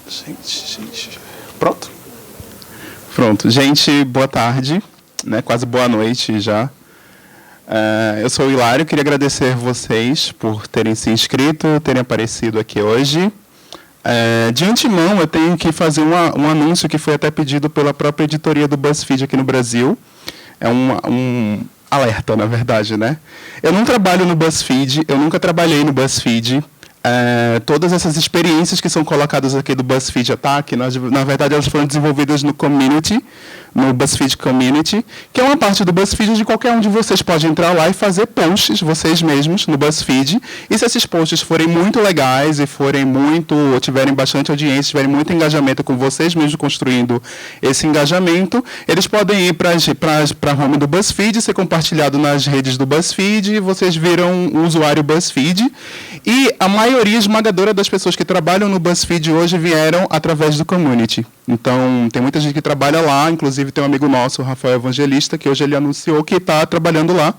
Gente. Pronto? Pronto. Gente, boa tarde, né? Quase boa noite já. Eu sou o Hilário, queria agradecer vocês por terem se inscrito, terem aparecido aqui hoje. De antemão, eu tenho que fazer um anúncio que foi até pedido pela própria editoria do BuzzFeed aqui no Brasil. É um alerta, na verdade, né? Eu não trabalho no BuzzFeed, eu nunca trabalhei no BuzzFeed. Todas essas experiências que são colocadas aqui do BuzzFeed Attack, na verdade, elas foram desenvolvidas no Community, no BuzzFeed Community, que é uma parte do BuzzFeed onde qualquer um de vocês pode entrar lá e fazer posts, vocês mesmos, no BuzzFeed. E se esses posts forem muito legais e tiverem bastante audiência, tiverem muito engajamento com vocês mesmos construindo esse engajamento, eles podem ir para a home do BuzzFeed, ser compartilhado nas redes do BuzzFeed, e vocês viram um usuário BuzzFeed. E a maioria esmagadora das pessoas que trabalham no BuzzFeed hoje vieram através do Community. Então, tem muita gente que trabalha lá, inclusive tem um amigo nosso, o Rafael Evangelista, que hoje ele anunciou que está trabalhando lá,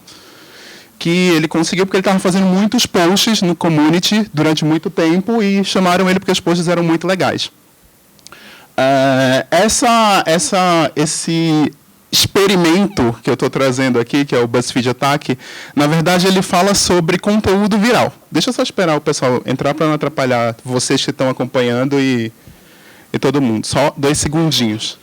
que ele conseguiu porque ele estava fazendo muitos posts no Community durante muito tempo e chamaram ele porque os posts eram muito legais. Esse experimento que eu estou trazendo aqui, que é o BuzzFeed Attack, na verdade ele fala sobre conteúdo viral. Deixa eu só esperar o pessoal entrar para não atrapalhar vocês que estão acompanhando e todo mundo. Só 2 segundinhos.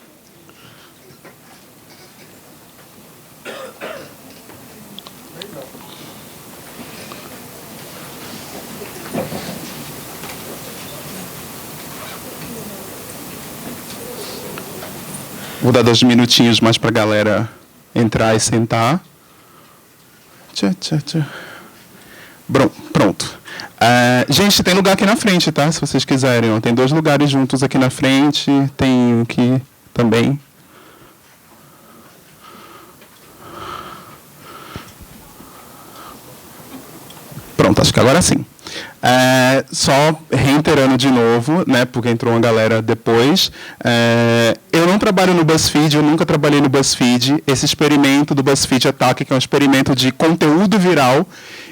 Vou dar 2 minutinhos mais para a galera entrar e sentar. Pronto. Gente, tem lugar aqui na frente, tá? Se vocês quiserem. Ó. Tem 2 lugares juntos aqui na frente. Tem aqui também. Pronto, acho que agora sim. Só reiterando de novo, né, porque entrou uma galera depois, eu não trabalho no BuzzFeed, eu nunca trabalhei no BuzzFeed. Esse experimento do BuzzFeed Attack, que é um experimento de conteúdo viral,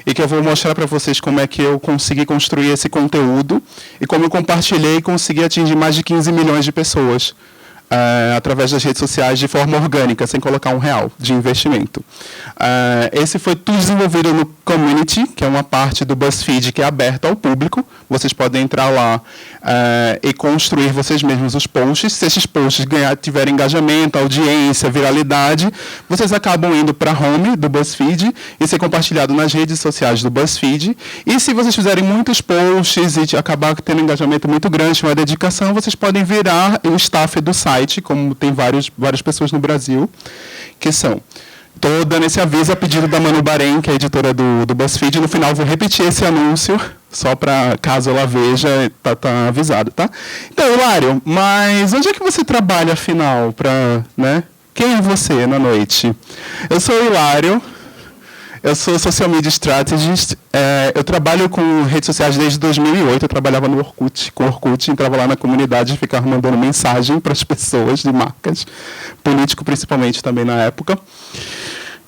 e que eu vou mostrar para vocês como é que eu consegui construir esse conteúdo, e como eu compartilhei e consegui atingir mais de 15 milhões de pessoas. Através das redes sociais de forma orgânica, sem colocar R$1 de investimento. Esse foi tudo desenvolvido no Community, que é uma parte do BuzzFeed que é aberta ao público. Vocês podem entrar lá e construir vocês mesmos os posts. Se esses posts tiverem engajamento, audiência, viralidade, vocês acabam indo para a home do BuzzFeed e ser compartilhado nas redes sociais do BuzzFeed. E se vocês fizerem muitos posts e acabar tendo um engajamento muito grande, uma dedicação, vocês podem virar o staff do site, como tem várias pessoas no Brasil, que são. Estou dando esse aviso a pedido da Manu Bahrein, que é a editora do BuzzFeed. No final, vou repetir esse anúncio, só para, caso ela veja, tá avisado, tá? Então, Hilário, mas onde é que você trabalha, afinal, né? Quem é você na noite? Eu sou o Hilário. Eu sou Social Media Strategist. Eu trabalho com redes sociais desde 2008. Eu trabalhava no Orkut, com Orkut, entrava lá na comunidade e ficava mandando mensagem para as pessoas de marcas, político principalmente também na época.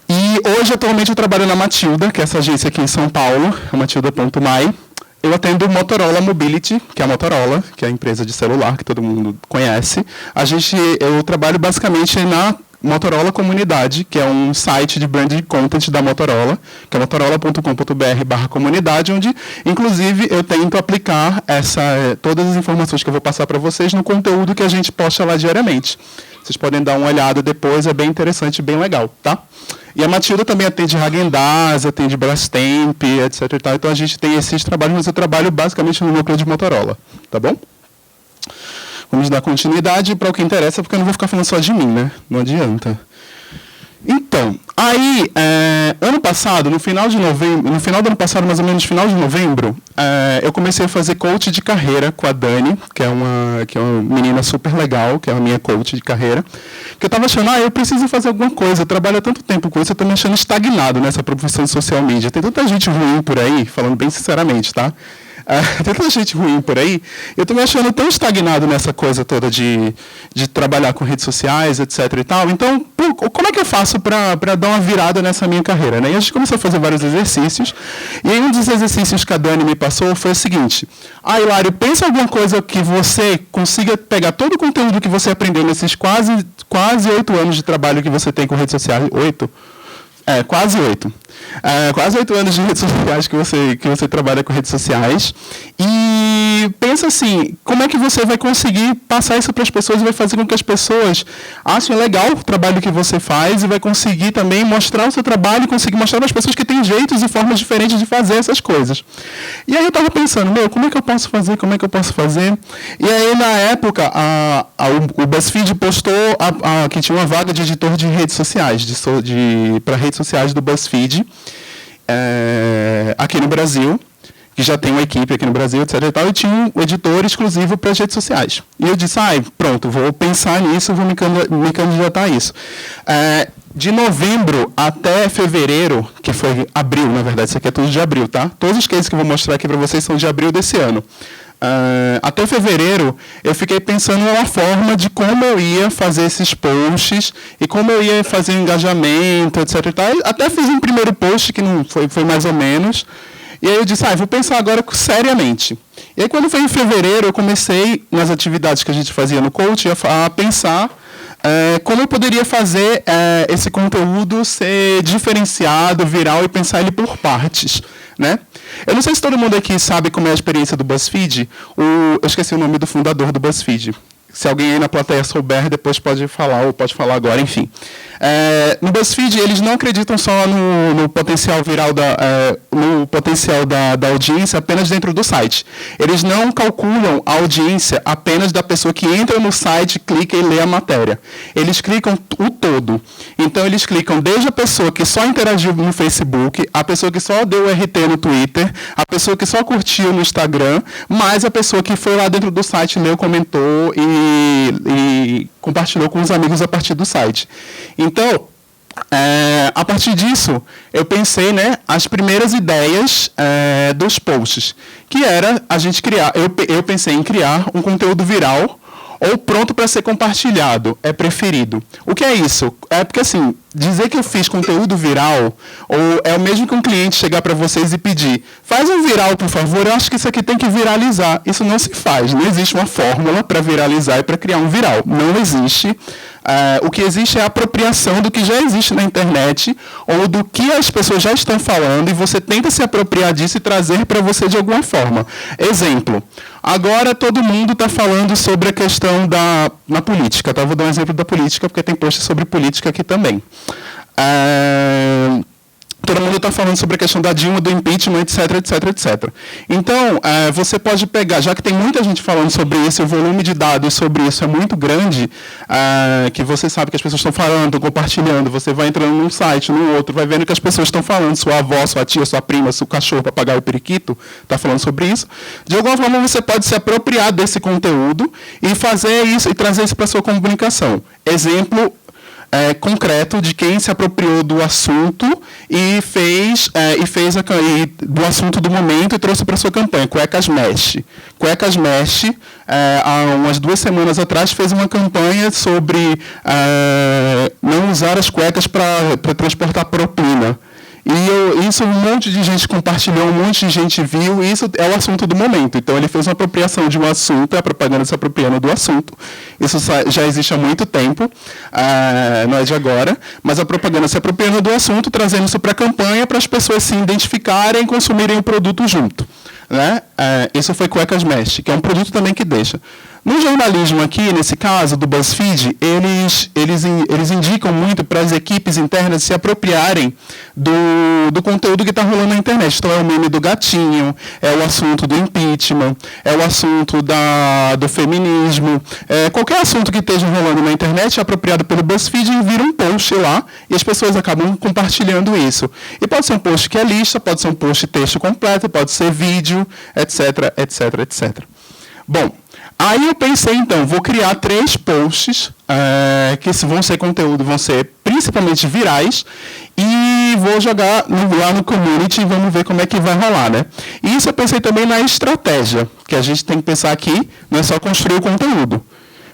E hoje, atualmente, eu trabalho na Matilda, que é essa agência aqui em São Paulo, a matilda.my. Eu atendo Motorola Mobility, que é a Motorola, que é a empresa de celular que todo mundo conhece. Eu trabalho basicamente na Motorola Comunidade, que é um site de branding content da Motorola, que é motorola.com.br/comunidade, onde, inclusive, eu tento aplicar todas as informações que eu vou passar para vocês no conteúdo que a gente posta lá diariamente. Vocês podem dar uma olhada depois, é bem interessante, bem legal, tá? E a Matilda também atende Häagen-Dazs, atende Brastemp, etc. E tal. Então, a gente tem esses trabalhos, mas eu trabalho basicamente no núcleo de Motorola, tá bom? Vamos dar continuidade para o que interessa, porque eu não vou ficar falando só de mim, né? Não adianta. Então, aí, ano passado, no final do ano passado, mais ou menos no final de novembro, eu comecei a fazer coach de carreira com a Dani, que é uma menina super legal, que é a minha coach de carreira, que eu estava achando, eu preciso fazer alguma coisa, eu trabalho há tanto tempo com isso, eu estou me achando estagnado nessa profissão de social media. Tem tanta gente ruim por aí, falando bem sinceramente, tá? Tem tanta gente ruim por aí. Eu estou me achando tão estagnado nessa coisa toda de trabalhar com redes sociais, etc. e tal. Então, como é que eu faço para dar uma virada nessa minha carreira? Né? E a gente começou a fazer vários exercícios. E aí um dos exercícios que a Dani me passou foi o seguinte: Hilário, pensa alguma coisa que você consiga pegar todo o conteúdo que você aprendeu nesses quase 8 anos de trabalho que você tem com redes sociais. 8? Quase 8. Quase 8 anos de redes sociais que você trabalha com redes sociais. E pensa assim, como é que você vai conseguir passar isso para as pessoas e vai fazer com que as pessoas achem legal o trabalho que você faz e vai conseguir também mostrar o seu trabalho e conseguir mostrar para as pessoas que tem jeitos e formas diferentes de fazer essas coisas. E aí eu estava pensando, como é que eu posso fazer? E aí, na época, o BuzzFeed postou que tinha uma vaga de editor de redes sociais, para redes sociais do BuzzFeed, aqui no Brasil, que já tem uma equipe aqui no Brasil, etc. E tinha um editor exclusivo para as redes sociais. E eu disse, pronto, vou pensar nisso, vou me candidatar a isso. De novembro até fevereiro, que foi abril, na verdade, isso aqui é tudo de abril, tá? Todos os cases que eu vou mostrar aqui para vocês são de abril desse ano. Até fevereiro, eu fiquei pensando uma forma de como eu ia fazer esses posts e como eu ia fazer engajamento, etc. E tal. Até fiz um primeiro post que não foi mais ou menos. E aí eu disse, vou pensar agora seriamente. E aí quando foi em fevereiro, eu comecei, nas atividades que a gente fazia no coach, a pensar como eu poderia fazer esse conteúdo ser diferenciado, viral e pensar ele por partes. Né? Eu não sei se todo mundo aqui sabe como é a experiência do BuzzFeed. Eu esqueci o nome do fundador do BuzzFeed. Se alguém aí na plateia souber, depois pode falar, ou pode falar agora, enfim. No BuzzFeed, eles não acreditam só no potencial viral, no potencial da audiência apenas dentro do site. Eles não calculam a audiência apenas da pessoa que entra no site, clica e lê a matéria. Eles clicam o todo. Então, eles clicam desde a pessoa que só interagiu no Facebook, a pessoa que só deu RT no Twitter, a pessoa que só curtiu no Instagram, mais a pessoa que foi lá dentro do site, leu, comentou e compartilhou com os amigos a partir do site. Então, a partir disso, eu pensei, as primeiras ideias dos posts, que era a gente criar, eu pensei em criar um conteúdo viral ou pronto para ser compartilhado, é preferido. O que é isso? É porque, assim, dizer que eu fiz conteúdo viral, ou é o mesmo que um cliente chegar para vocês e pedir, faz um viral, por favor, eu acho que isso aqui tem que viralizar. Isso não se faz, não existe uma fórmula para viralizar e para criar um viral. Não existe. O que existe é a apropriação do que já existe na internet, ou do que as pessoas já estão falando, e você tenta se apropriar disso e trazer para você de alguma forma. Exemplo. Agora todo mundo está falando sobre a questão na política. Tá? Vou dar um exemplo da política, porque tem post sobre política aqui também. Todo mundo está falando sobre a questão da Dilma, do impeachment, etc, etc, etc. Então, você pode pegar, já que tem muita gente falando sobre isso, o volume de dados sobre isso é muito grande, que você sabe que as pessoas estão falando, compartilhando, você vai entrando num site, num outro, vai vendo que as pessoas estão falando, sua avó, sua tia, sua prima, seu cachorro, papagaio, periquito, está falando sobre isso. De alguma forma, você pode se apropriar desse conteúdo e fazer isso, e trazer isso para a sua comunicação. Exemplo concreto de quem se apropriou do assunto e fez do assunto do momento e trouxe para sua campanha, Cuecas Mexe. Cuecas Mexe, há umas 2 semanas atrás, fez uma campanha sobre não usar as cuecas para transportar propina. E isso um monte de gente compartilhou, um monte de gente viu, e isso é o assunto do momento. Então, ele fez uma apropriação de um assunto, a propaganda se apropriando do assunto. Isso já existe há muito tempo, não é de agora, mas a propaganda se apropriando do assunto, trazendo isso para a campanha, para as pessoas se identificarem e consumirem o produto junto. Né? Isso foi Cuecas Mexe, que é um produto também que deixa. No jornalismo aqui, nesse caso, do BuzzFeed, eles indicam muito para as equipes internas se apropriarem do conteúdo que está rolando na internet. Então, é o meme do gatinho, é o assunto do impeachment, é o assunto do feminismo. Qualquer assunto que esteja rolando na internet é apropriado pelo BuzzFeed e vira um post lá, e as pessoas acabam compartilhando isso. E pode ser um post que é lista, pode ser um post texto completo, pode ser vídeo, etc, etc, etc. Bom, aí eu pensei, então, vou criar 3 posts que vão ser conteúdo, vão ser principalmente virais, e vou jogar lá no community e vamos ver como é que vai rolar, né? E isso eu pensei também na estratégia, que a gente tem que pensar aqui, não é só construir o conteúdo.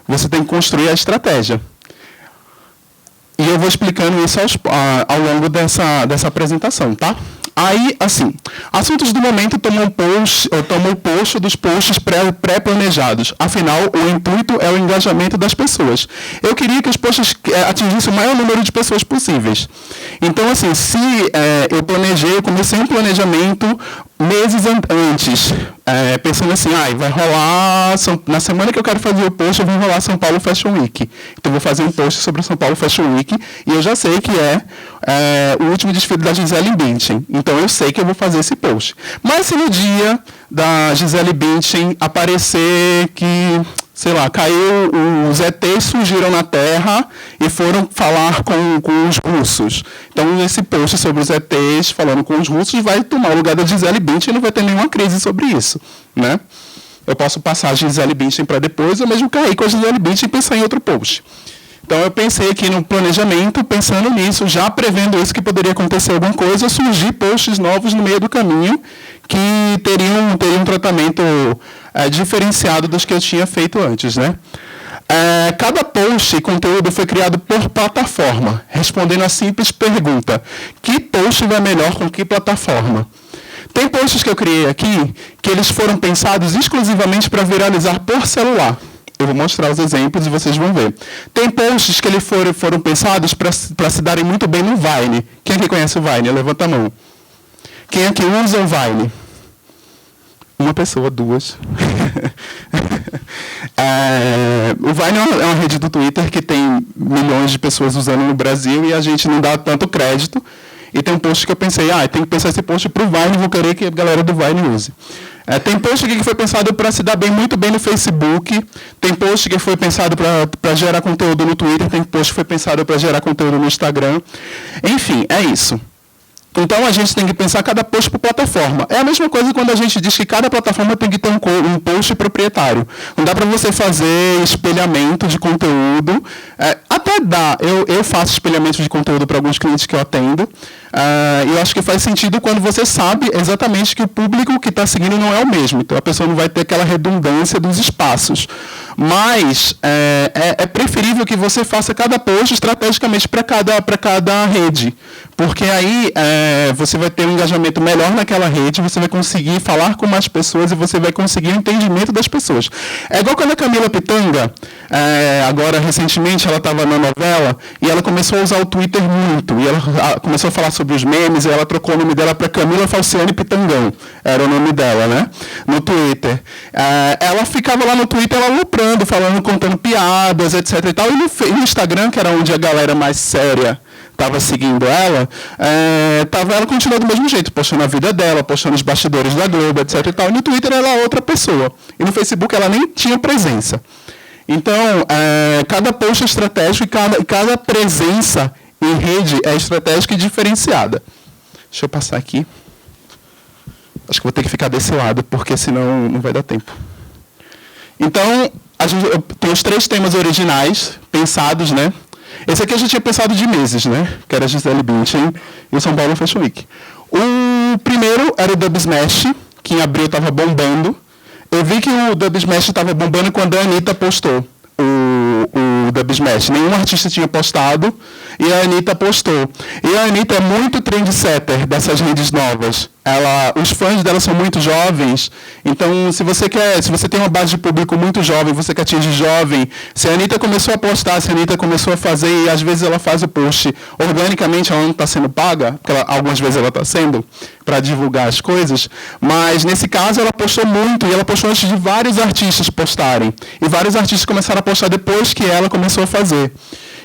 Você tem que construir a estratégia. E eu vou explicando isso ao longo dessa apresentação, tá? Aí, assim, assuntos do momento tomam o post dos posts pré-planejados. Afinal, o intuito é o engajamento das pessoas. Eu queria que os posts atingissem o maior número de pessoas possíveis. Então, assim, se eu comecei um planejamento meses antes, pensando assim, vai rolar, na semana que eu quero fazer o post, vai rolar São Paulo Fashion Week. Então, vou fazer um post sobre o São Paulo Fashion Week, e eu já sei que o último desfile da Gisele Bündchen. Então, eu sei que eu vou fazer esse post. Mas se no dia da Gisele Bündchen aparecer que, sei lá, caiu, os ETs surgiram na Terra e foram falar com os russos. Então, esse post sobre os ETs falando com os russos vai tomar o lugar da Gisele Bündchen e não vai ter nenhuma crise sobre isso, né? Eu posso passar a Gisele Bündchen para depois, ou mesmo cair com a Gisele Bündchen e pensar em outro post. Então, eu pensei aqui no planejamento, pensando nisso, já prevendo isso, que poderia acontecer alguma coisa, surgir posts novos no meio do caminho que teriam um tratamento diferenciado dos que eu tinha feito antes, né? Cada post e conteúdo foi criado por plataforma, respondendo a simples pergunta: que post vai melhor com que plataforma? Tem posts que eu criei aqui que eles foram pensados exclusivamente para viralizar por celular. Eu vou mostrar os exemplos e vocês vão ver. Tem posts que foram pensados para se darem muito bem no Vine. Quem aqui conhece o Vine? Levanta a mão. Quem aqui usa o Vine? Uma pessoa, duas. O Vine é uma rede do Twitter que tem milhões de pessoas usando no Brasil e a gente não dá tanto crédito. E tem um post que eu pensei, tem que pensar esse post para o Vine, vou querer que a galera do Vine use. Tem post aqui que foi pensado para se dar muito bem no Facebook, tem post que foi pensado para gerar conteúdo no Twitter, tem post que foi pensado para gerar conteúdo no Instagram. Enfim, é isso. Então, a gente tem que pensar cada post por plataforma. É a mesma coisa quando a gente diz que cada plataforma tem que ter um post proprietário. Não dá para você fazer espelhamento de conteúdo. Até dá. Eu faço espelhamento de conteúdo para alguns clientes que eu atendo. E eu acho que faz sentido quando você sabe exatamente que o público que está seguindo não é o mesmo. Então, a pessoa não vai ter aquela redundância dos espaços. Mas é preferível que você faça cada post estrategicamente para cada rede. Porque aí você vai ter um engajamento melhor naquela rede, você vai conseguir falar com mais pessoas e você vai conseguir o entendimento das pessoas. É igual quando a Camila Pitanga, agora recentemente, ela estava na novela e ela começou a usar o Twitter muito. E ela começou a falar sobre os memes e ela trocou o nome dela para Camila Falciane Pitangão. Era o nome dela, né? No Twitter. Ela ficava lá no Twitter, ela luprando, falando, contando piadas, etc. e tal. E no Instagram, que era onde a galera mais séria estava seguindo ela, ela continuou do mesmo jeito, postando a vida dela, postando os bastidores da Globo, etc. e tal. E no Twitter ela é outra pessoa. E no Facebook ela nem tinha presença. Então, cada post é estratégico e cada presença em rede é estratégica e diferenciada. Deixa eu passar aqui. Acho que vou ter que ficar desse lado, porque senão não vai dar tempo. Então, eu tenho os 3 temas originais pensados, né? Esse aqui a gente tinha pensado de meses, né? Que era a Gisele Bündchen e o São Paulo Fashion Week. O primeiro era o Dub Smash, que em abril estava bombando. Eu vi que o Dub Smash estava bombando quando a Anitta postou o Dub Smash. Nenhum artista tinha postado e a Anitta postou. E a Anitta é muito trendsetter dessas redes novas. Os fãs dela são muito jovens, então se você tem uma base de público muito jovem, você quer atingir jovem, se a Anitta começou a postar, se a Anitta começou a fazer, e às vezes ela faz o post organicamente, ela não está sendo paga, porque algumas vezes ela está sendo, para divulgar as coisas, mas nesse caso ela postou muito, e ela postou antes de vários artistas postarem, e vários artistas começaram a postar depois que ela começou a fazer.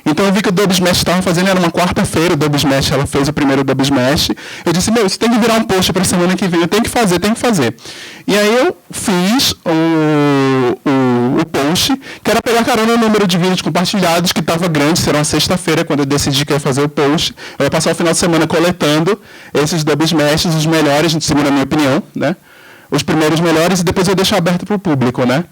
Então eu vi que o Dub Smash estava fazendo, era uma quarta-feira, o Dub Smash, ela fez o primeiro Dub Smash. Eu disse, isso tem que virar um post para a semana que vem, eu tenho que fazer. E aí eu fiz o post, que era pegar carona no número de vídeos compartilhados, que estava grande, será uma sexta-feira, quando eu decidi que ia fazer o post. Eu ia passar o final de semana coletando esses Dub Smashes, os melhores, segundo a minha opinião, né? Os primeiros melhores, e depois eu deixo aberto para o público, né?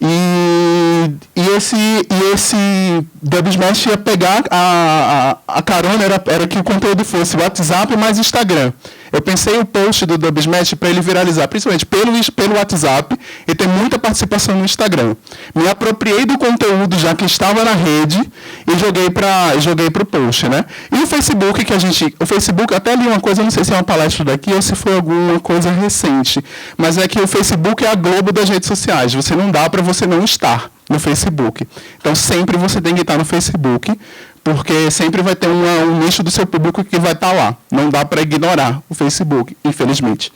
E esse Dubsmash ia pegar a carona, era que o conteúdo fosse WhatsApp mais Instagram. Eu pensei o post do Dubsmash para ele viralizar, principalmente pelo WhatsApp, e ter muita participação no Instagram. Me apropriei do conteúdo já que estava na rede e joguei para o post, né? E o Facebook, o Facebook, até li uma coisa, não sei se é uma palestra daqui ou se foi alguma coisa recente, mas é que o Facebook é a Globo das redes sociais. Você não dá para você não estar no Facebook. Então, sempre você tem que estar no Facebook, porque sempre vai ter um nicho do seu público que vai estar lá. Não dá para ignorar o Facebook, infelizmente.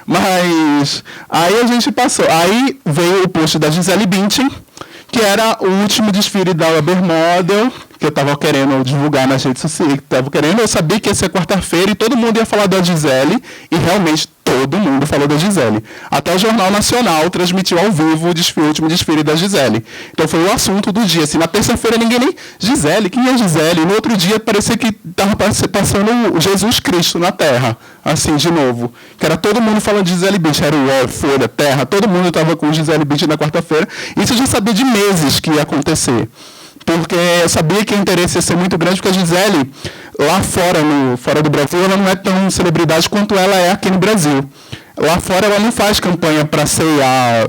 Mas aí a gente passou. Aí veio o post da Gisele Bündchen, que era o último desfile da Uber Model, que eu estava querendo divulgar nas redes sociais. Eu sabia que ia ser quarta-feira e todo mundo ia falar da Gisele, e realmente todo mundo falou da Gisele. Até o Jornal Nacional transmitiu ao vivo o último desfile da Gisele. Então foi o assunto do dia. Assim, na terça-feira ninguém nem... Gisele? Quem é Gisele? E no outro dia parecia que estava passando Jesus Cristo na Terra. Assim, de novo. Que era todo mundo falando de Gisele Bündchen. Era o UOL, Folha, Terra. Todo mundo estava com Gisele Bündchen na quarta-feira. Isso eu já sabia de meses que ia acontecer. Porque eu sabia que o interesse ia ser muito grande, porque a Gisele, lá fora do Brasil, ela não é tão celebridade quanto ela é aqui no Brasil. Lá fora ela não faz campanha para C&A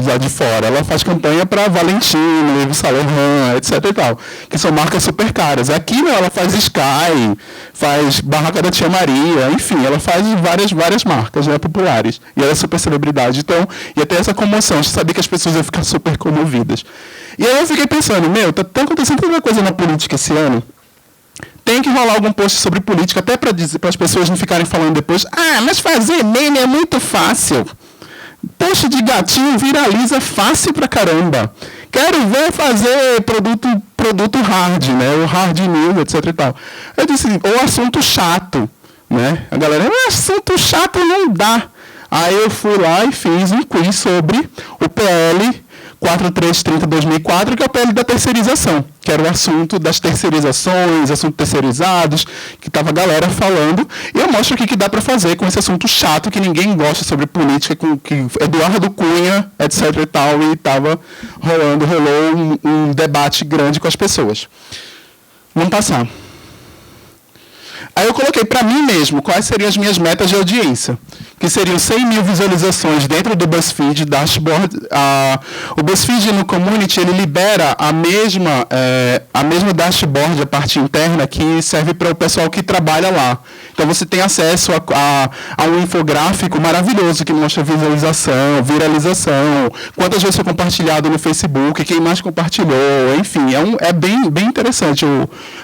lá de fora, ela faz campanha para Valentino, Yves Saint Laurent, etc e tal, que são marcas super caras. Aqui não, ela faz Sky, faz Barraca da Tia Maria, enfim, ela faz várias marcas, né, populares. E ela é super celebridade, então ia ter essa comoção, você sabia que as pessoas iam ficar super comovidas. E aí eu fiquei pensando, tá acontecendo tanta coisa na política esse ano, tem que rolar algum post sobre política, até para as pessoas não ficarem falando depois, mas fazer meme é muito fácil. Post de gatinho viraliza fácil pra caramba. Quero ver fazer produto hard, né? O hard news, etc e tal. Eu disse, ou assunto chato, né? A galera, assunto chato não dá. Aí eu fui lá e fiz um quiz sobre o PL 4330/2004, que é o PL da terceirização, que era o assunto das terceirizações, assuntos terceirizados, que estava a galera falando, e eu mostro o que dá para fazer com esse assunto chato que ninguém gosta sobre política, com que Eduardo Cunha, etc e tal, e rolou um debate grande com as pessoas. Vamos passar. Aí eu coloquei para mim mesmo quais seriam as minhas metas de audiência, que seriam 100 mil visualizações dentro do BuzzFeed Dashboard. O BuzzFeed no Community ele libera a mesma dashboard, a parte interna, que serve para o pessoal que trabalha lá. Então você tem acesso a um infográfico maravilhoso que mostra visualização, viralização, quantas vezes foi compartilhado no Facebook, quem mais compartilhou, enfim, é bem interessante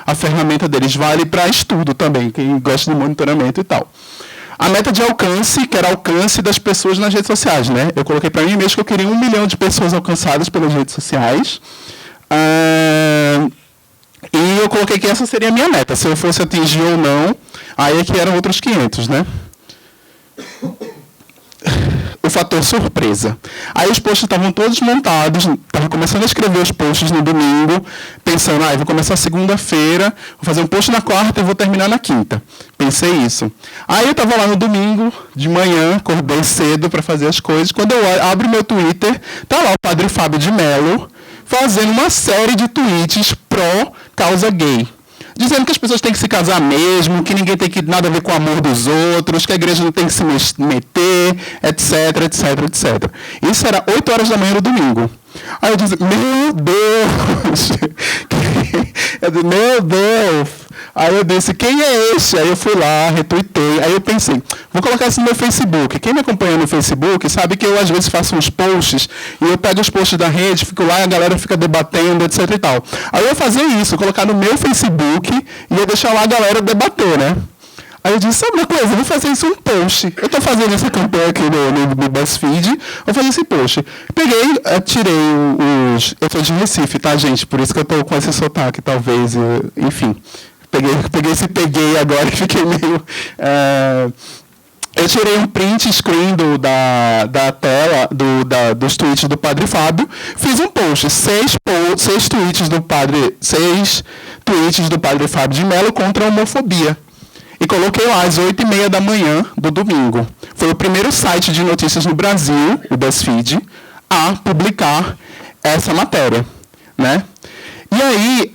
a ferramenta deles. Vale para estudo também, quem gosta de monitoramento e tal. A meta de alcance, que era alcance das pessoas nas redes sociais, né? Eu coloquei para mim mesmo que eu queria 1 milhão de pessoas alcançadas pelas redes sociais. E eu coloquei que essa seria a minha meta. Se eu fosse atingir ou não, aí é que eram outros 500, né? O fator surpresa. Aí os posts estavam todos montados, estava começando a escrever os posts no domingo, pensando, vou começar segunda-feira, vou fazer um post na quarta e vou terminar na quinta. Pensei isso. Aí eu estava lá no domingo, de manhã, acordei cedo para fazer as coisas. Quando eu abro meu Twitter, tá lá o Padre Fábio de Mello fazendo uma série de tweets pró-causa gay. Dizendo que as pessoas têm que se casar mesmo, que ninguém tem que nada a ver com o amor dos outros, que a igreja não tem que se meter, etc, etc, etc. Isso era 8 horas da manhã no domingo. Aí eu disse, meu Deus! Meu Deus! Aí eu disse, quem é esse? Aí eu fui lá, retuitei. Aí eu pensei, vou colocar isso no meu Facebook. Quem me acompanha no Facebook sabe que eu às vezes faço uns posts e eu pego os posts da rede, fico lá e a galera fica debatendo, etc e tal. Aí eu ia fazer isso, colocar no meu Facebook e ia deixar lá a galera debater, né? Aí eu disse, sabe uma coisa, eu vou fazer isso um post. Eu estou fazendo essa campanha aqui no BuzzFeed, vou fazer esse post. Peguei, tirei os... Eu sou de Recife, tá, gente? Por isso que eu estou com esse sotaque, talvez, enfim. Peguei agora e fiquei meio... Eu tirei um print screen da tela, dos tweets do Padre Fábio, fiz um post, 6 tweets do Padre Fábio de Mello contra a homofobia. E coloquei lá às 8h30 da manhã do domingo. Foi o primeiro site de notícias no Brasil, o BuzzFeed, a publicar essa matéria. né? E aí,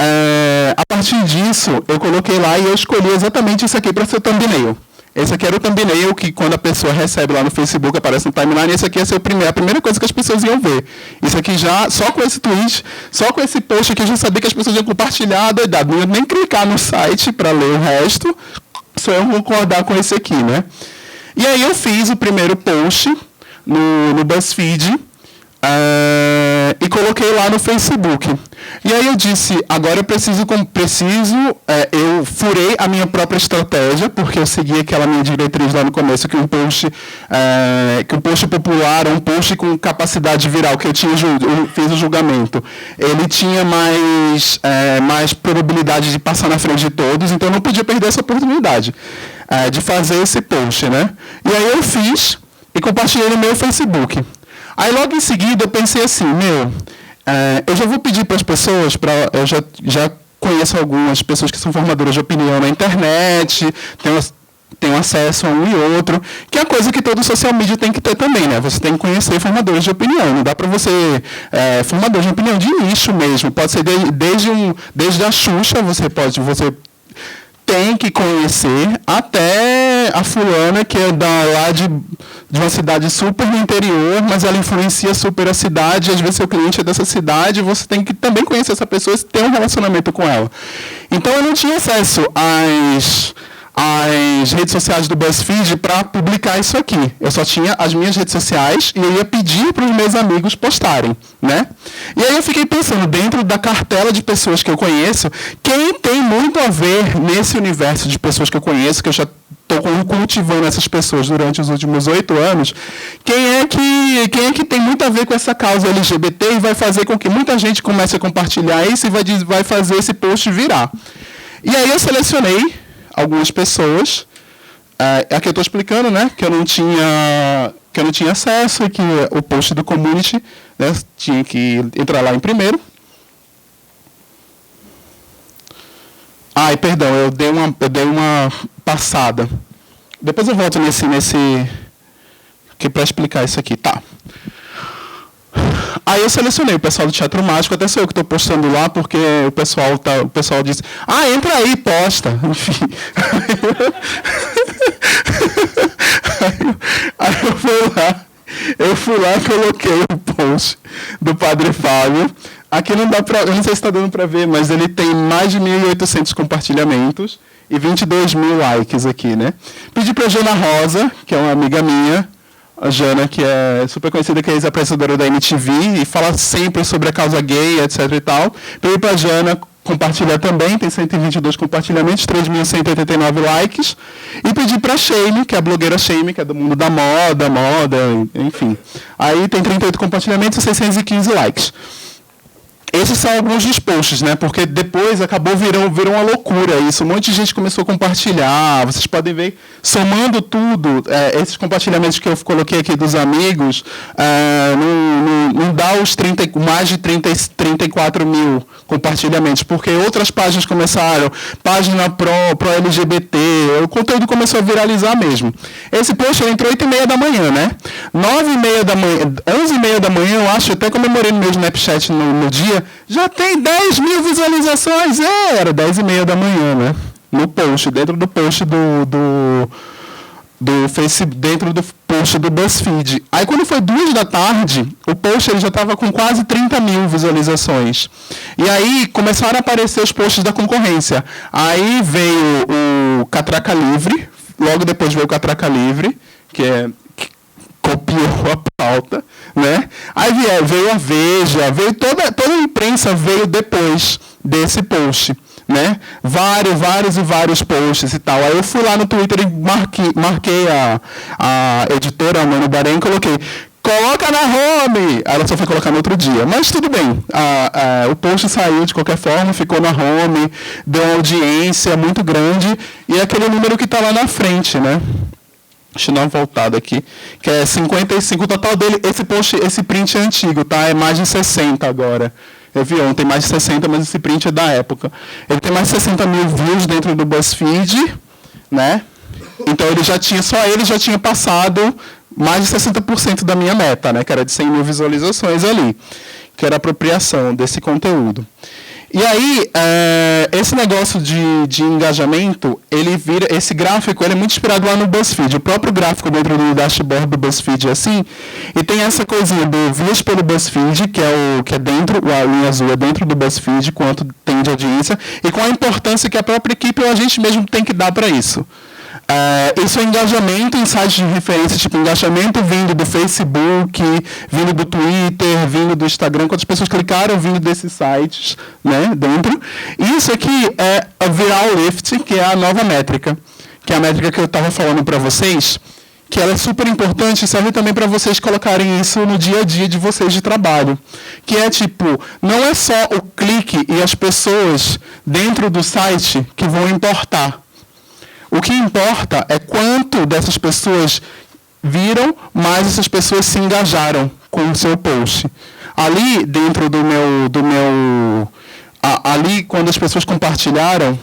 a partir disso, eu coloquei lá e eu escolhi exatamente isso aqui para ser o thumbnail. Esse aqui era o thumbnail que, quando a pessoa recebe lá no Facebook, aparece no timeline, esse aqui ia ser a primeira coisa que as pessoas iam ver. Isso aqui já, só com esse tweet, só com esse post aqui, eu já sabia que as pessoas iam compartilhar, doidado. Não ia nem clicar no site para ler o resto, só eu concordar com esse aqui, né? E aí eu fiz o primeiro post no BuzzFeed, e coloquei lá no Facebook. E aí eu disse, agora eu eu furei a minha própria estratégia, porque eu segui aquela minha diretriz lá no começo, que um post popular, um post com capacidade viral, que eu fiz o julgamento, ele tinha mais probabilidade de passar na frente de todos, então eu não podia perder essa oportunidade de fazer esse post, né? E aí eu fiz e compartilhei no meu Facebook. Aí, logo em seguida, eu pensei assim, eu já vou pedir para as pessoas, eu já conheço algumas pessoas que são formadoras de opinião na internet, tenho acesso a um e outro, que é a coisa que todo social media tem que ter também, né? Você tem que conhecer formadores de opinião, não dá para você... formador de opinião de nicho mesmo, pode ser desde a Xuxa, você tem que conhecer até a fulana que é lá de uma cidade super no interior, mas ela influencia super a cidade, às vezes seu cliente é dessa cidade, você tem que também conhecer essa pessoa e ter um relacionamento com ela. Então eu não tinha acesso às redes sociais do BuzzFeed para publicar isso aqui. Eu só tinha as minhas redes sociais e eu ia pedir para os meus amigos postarem, né? E aí eu fiquei pensando, dentro da cartela de pessoas que eu conheço, quem tem muito a ver nesse universo de pessoas que eu conheço, que eu já estou cultivando essas pessoas durante os últimos 8 anos, quem é que tem muito a ver com essa causa LGBT e vai fazer com que muita gente comece a compartilhar isso e vai fazer esse post virar. E aí eu selecionei algumas pessoas, aqui eu estou explicando, né, que eu não tinha acesso e que o post do community, né, tinha que entrar lá em primeiro. Ai, perdão, eu dei uma passada. Depois eu volto nesse aqui para explicar isso aqui, tá? Aí eu selecionei o pessoal do Teatro Mágico, até sou eu que estou postando lá, porque o pessoal disse, entra aí, posta. Enfim. Aí eu fui lá e coloquei o post do Padre Fábio. Aqui não dá para, eu não sei se está dando para ver, mas ele tem mais de 1.800 compartilhamentos e 22.000 likes aqui, né? Pedi para a Jana Rosa, que é uma amiga minha, a Jana, que é super conhecida, que é ex-apresentadora da MTV e fala sempre sobre a causa gay, etc e tal. Pedi para a Jana compartilhar também, tem 122 compartilhamentos, 3.189 likes. E pedi para a Sheime, que é a blogueira Sheime, que é do mundo da moda, enfim. Aí tem 38 compartilhamentos e 615 likes. Esses são alguns dos posts, né? Porque depois virou uma loucura isso. Um monte de gente começou a compartilhar. Vocês podem ver, somando tudo, esses compartilhamentos que eu coloquei aqui dos amigos, não dá os mais de 34 mil compartilhamentos, porque outras páginas começaram, página pro LGBT, o conteúdo começou a viralizar mesmo. Esse post entrou 8h30 da manhã, né? 9h30 da manhã, 11h30 da manhã, eu acho, até comemorei no meu Snapchat no dia, já tem 10 mil visualizações. Era 10h30 da manhã, né? No post, dentro do post do Facebook, dentro do post do BuzzFeed. Aí quando foi 2 da tarde, o post ele já estava com quase 30 mil visualizações. E aí começaram a aparecer os posts da concorrência. Aí veio o Catraca Livre, logo depois veio o Catraca Livre, que copiou a pauta, né? Aí veio a Veja, veio toda a imprensa veio depois desse post, né? Vários posts e tal. Aí eu fui lá no Twitter e marquei a editora, a Mano Bahrein, e coloquei, coloca na home! Aí ela só foi colocar no outro dia. Mas tudo bem. O post saiu de qualquer forma, ficou na home, deu uma audiência muito grande, e é aquele número que está lá na frente, né? Deixa eu dar uma voltada aqui, que é 55 o total dele. Esse print é antigo, tá? É mais de 60 agora. Eu vi ontem mais de 60, mas esse print é da época. Ele tem mais de 60 mil views dentro do BuzzFeed, né? Então ele já tinha passado mais de 60% da minha meta, né? Que era de 100 mil visualizações ali. que era a apropriação desse conteúdo. E aí, esse negócio de engajamento, ele vira, esse gráfico, ele é muito inspirado lá no BuzzFeed. O próprio gráfico dentro do dashboard do BuzzFeed é assim, e tem essa coisinha do views pelo BuzzFeed, que é dentro, a linha azul é dentro do BuzzFeed, quanto tem de audiência, e com a importância que a própria equipe ou a gente mesmo tem que dar para isso. Isso é engajamento em sites de referência, tipo engajamento vindo do Facebook, vindo do Twitter, vindo do Instagram, quantas pessoas clicaram vindo desses sites, né, dentro. E isso aqui é a Viral Lift, que é a nova métrica, que é a métrica que eu estava falando para vocês, que ela é super importante e serve também para vocês colocarem isso no dia a dia de vocês de trabalho. Que é tipo, não é só o clique e as pessoas dentro do site que vão importar. O que importa é quanto dessas pessoas viram, mais essas pessoas se engajaram com o seu post. Ali, dentro do meu ali, quando as pessoas compartilharam,